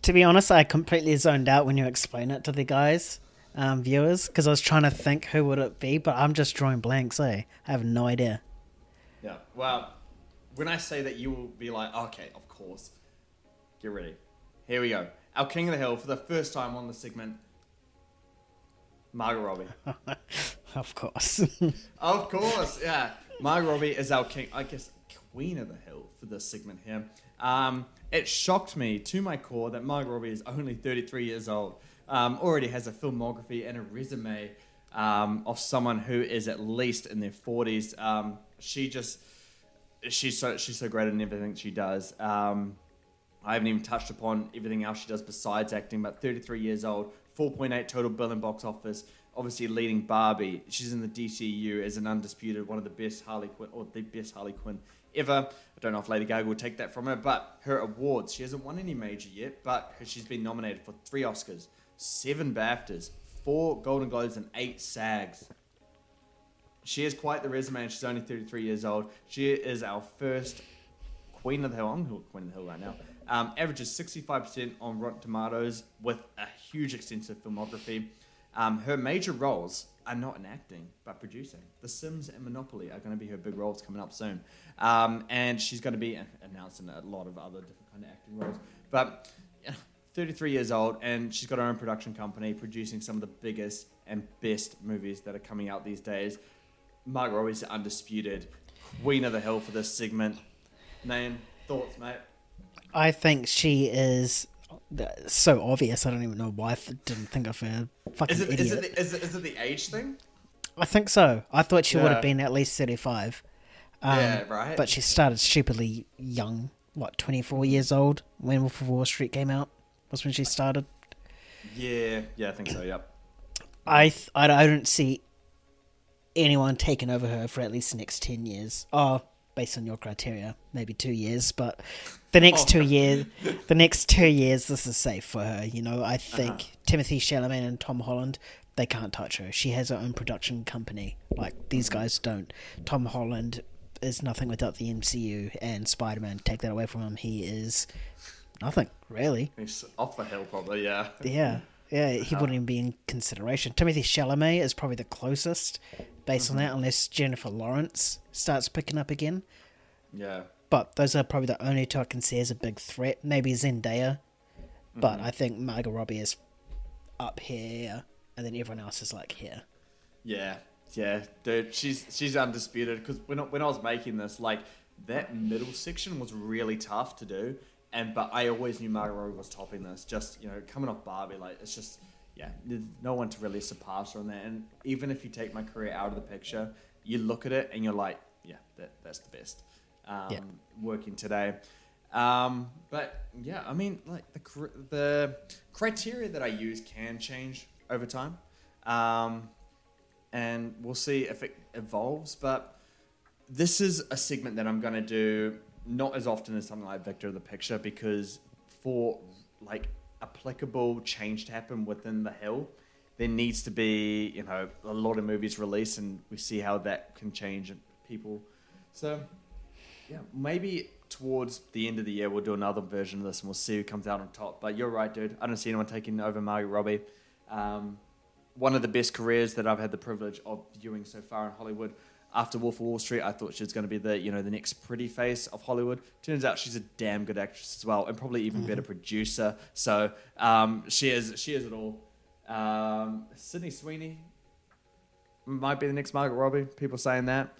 To be honest, I completely zoned out when you explain it to the guys, viewers, because I was trying to think who would it be, but I'm just drawing blanks, I have no idea. Yeah, well, when I say that, you will be like, okay, of course. Get ready. Here we go. Our King of the Hill, for the first time on the segment, Margot Robbie. Of course. Of course, yeah. Margot Robbie is our king, I guess, Queen of the Hill for this segment here. It shocked me to my core that Margot Robbie is only 33 years old. Already has a filmography and a resume of someone who is at least in their 40s. She just she's so great in everything she does. I haven't even touched upon everything else she does besides acting, but 33 years old, 4.8 total billion box office, obviously leading Barbie. She's in the DCU as an undisputed one of the best Harley Quinn, or the best Harley Quinn ever. I don't know if Lady Gaga will take that from her, but her awards, she hasn't won any major yet, but she's been nominated for 3 Oscars, 7 BAFTAs, 4 Golden Globes, and 8 SAGs. She has quite the resume, and she's only 33 years old. She is our first Queen of the Hill. I'm Queen of the Hill right now. Averages 65% on Rotten Tomatoes with a huge extensive filmography. Her major roles are not in acting, but producing. The Sims and Monopoly are going to be her big roles coming up soon. And she's going to be announced in a lot of other different kind of acting roles. But 33 years old, and she's got her own production company producing some of the biggest and best movies that are coming out these days. Margot Robbie's undisputed Queen of the Hill for this segment. Name, thoughts, mate? I think she is so obvious. I don't even know why I didn't think of her. Fucking idiot. Is it the age thing? I think so. I thought she would have been at least 35. Yeah, right. But she started stupidly young. 24 years old when Wolf of Wall Street came out? Was when she started? Yeah, I think so, yep. I don't see anyone taking over her for at least the next 10 years. Oh, based on your criteria, maybe 2 years, but the next 2 years, this is safe for her. You know, I think Timothée Chalamet and Tom Holland, they can't touch her. She has her own production company. Like, these guys don't. Tom Holland is nothing without the MCU, and Spider-Man, take that away from him, he is nothing, really. He's off the hill, probably, yeah. Yeah, he wouldn't even be in consideration. Timothée Chalamet is probably the closest based on that, unless Jennifer Lawrence starts picking up again. Yeah. But those are probably the only two I can see as a big threat. Maybe Zendaya. But I think Margot Robbie is up here, and then everyone else is like here. Yeah, dude, she's undisputed, because when I was making this, like, that middle section was really tough to do, but I always knew Margot Robbie was topping this. Just, you know, coming off Barbie, like, it's just, yeah, there's no one to really surpass her on that. And even if you take my career out of the picture, you look at it and you're like, yeah, that's the best working today. But yeah, I mean, like, the criteria that I use can change over time. And we'll see if it evolves, but this is a segment that I'm going to do not as often as something like Victor of the Picture, because for, like, applicable change to happen within the Hill, there needs to be, you know, a lot of movies released, and we see how that can change people. So, yeah, maybe towards the end of the year we'll do another version of this, and we'll see who comes out on top. But you're right, dude. I don't see anyone taking over Margot Robbie. One of the best careers that I've had the privilege of viewing so far in Hollywood. After Wolf of Wall Street, I thought she was going to be the next pretty face of Hollywood. Turns out she's a damn good actress as well, and probably even better producer. So she is it all. Sydney Sweeney might be the next Margot Robbie. People saying that.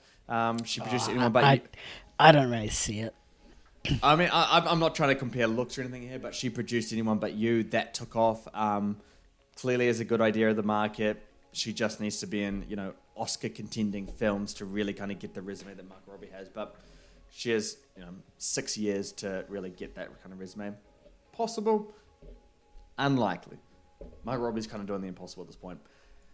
She produced anyone but you. I don't really see it. I mean, I'm not trying to compare looks or anything here, but she produced Anyone But You. That took off. Clearly is a good idea of the market. She just needs to be in, you know, Oscar contending films to really kind of get the resume that Margot Robbie has. But she has, 6 years to really get that kind of resume. Possible? Unlikely. Margot Robbie's kind of doing the impossible at this point.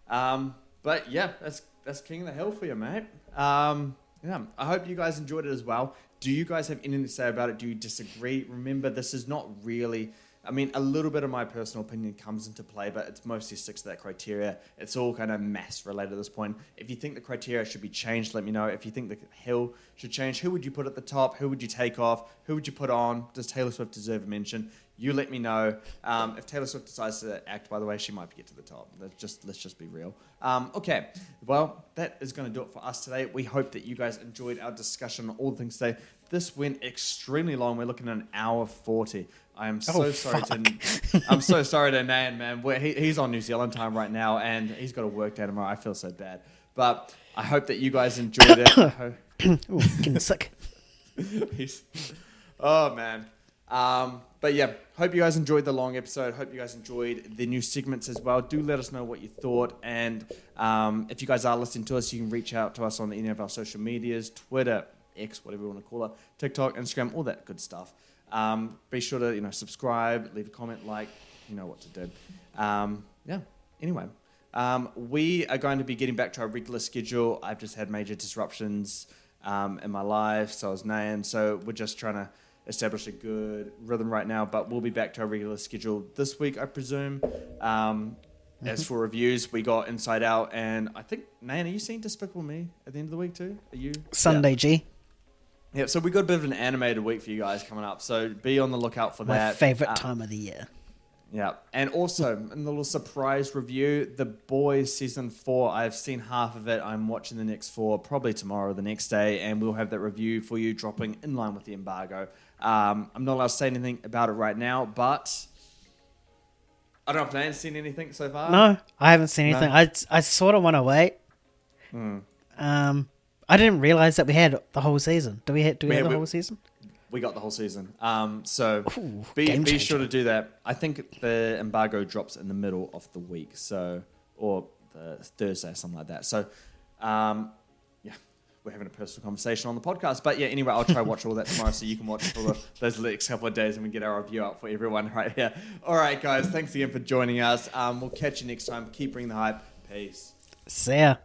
But yeah, that's King of the Hill for you, mate. Yeah, I hope you guys enjoyed it as well. Do you guys have anything to say about it? Do you disagree? Remember, this is not really... I mean, a little bit of my personal opinion comes into play, but it's mostly sticks to that criteria. It's all kind of mass related at this point. If you think the criteria should be changed, let me know. If you think the Hill should change, who would you put at the top? Who would you take off? Who would you put on? Does Taylor Swift deserve a mention? You let me know. If Taylor Swift decides to act, by the way, she might get to the top. Let's just be real. Okay, well, that is going to do it for us today. We hope that you guys enjoyed our discussion on all the things today. This went extremely long. We're looking at an hour 40. I am so sorry I'm so sorry to Nan, man. He's on New Zealand time right now, and he's got to work day tomorrow. I feel so bad. But I hope that you guys enjoyed it. Ooh, getting sick. Oh, man. But yeah, hope you guys enjoyed the long episode. Hope you guys enjoyed the new segments as well. Do let us know what you thought. And if you guys are listening to us, you can reach out to us on any of our social medias, Twitter, X, whatever you want to call it, TikTok, Instagram, all that good stuff. Be sure to subscribe, leave a comment, like, you know what to do. Anyway, we are going to be getting back to our regular schedule. I've just had major disruptions in my life, so is Nan. So we're just trying to establish a good rhythm right now, but we'll be back to our regular schedule this week, I presume. As for reviews, we got Inside Out, and I think, Nan, are you seeing Despicable Me at the end of the week too? Are you? Sunday, yeah. G. Yeah, so we got a bit of an animated week for you guys coming up, so be on the lookout for that. My favourite time of the year. Yeah, and also, in the little surprise review, The Boys Season 4, I've seen half of it. I'm watching the next 4, probably tomorrow or the next day, and we'll have that review for you dropping in line with the embargo. I'm not allowed to say anything about it right now, but I don't know if Nan's seen anything so far. No, I haven't seen anything. No? I sort of want to wait. I didn't realise that we had the whole season. Do we have the whole season? We got the whole season. Ooh, Be sure to do that. I think the embargo drops in the middle of the week, or the Thursday, something like that. So, we're having a personal conversation on the podcast. But yeah, anyway, I'll try to watch all that tomorrow so you can watch it for those next couple of days and we get our review out for everyone right here. All right, guys, thanks again for joining us. We'll catch you next time. Keep bringing the hype. Peace. See ya.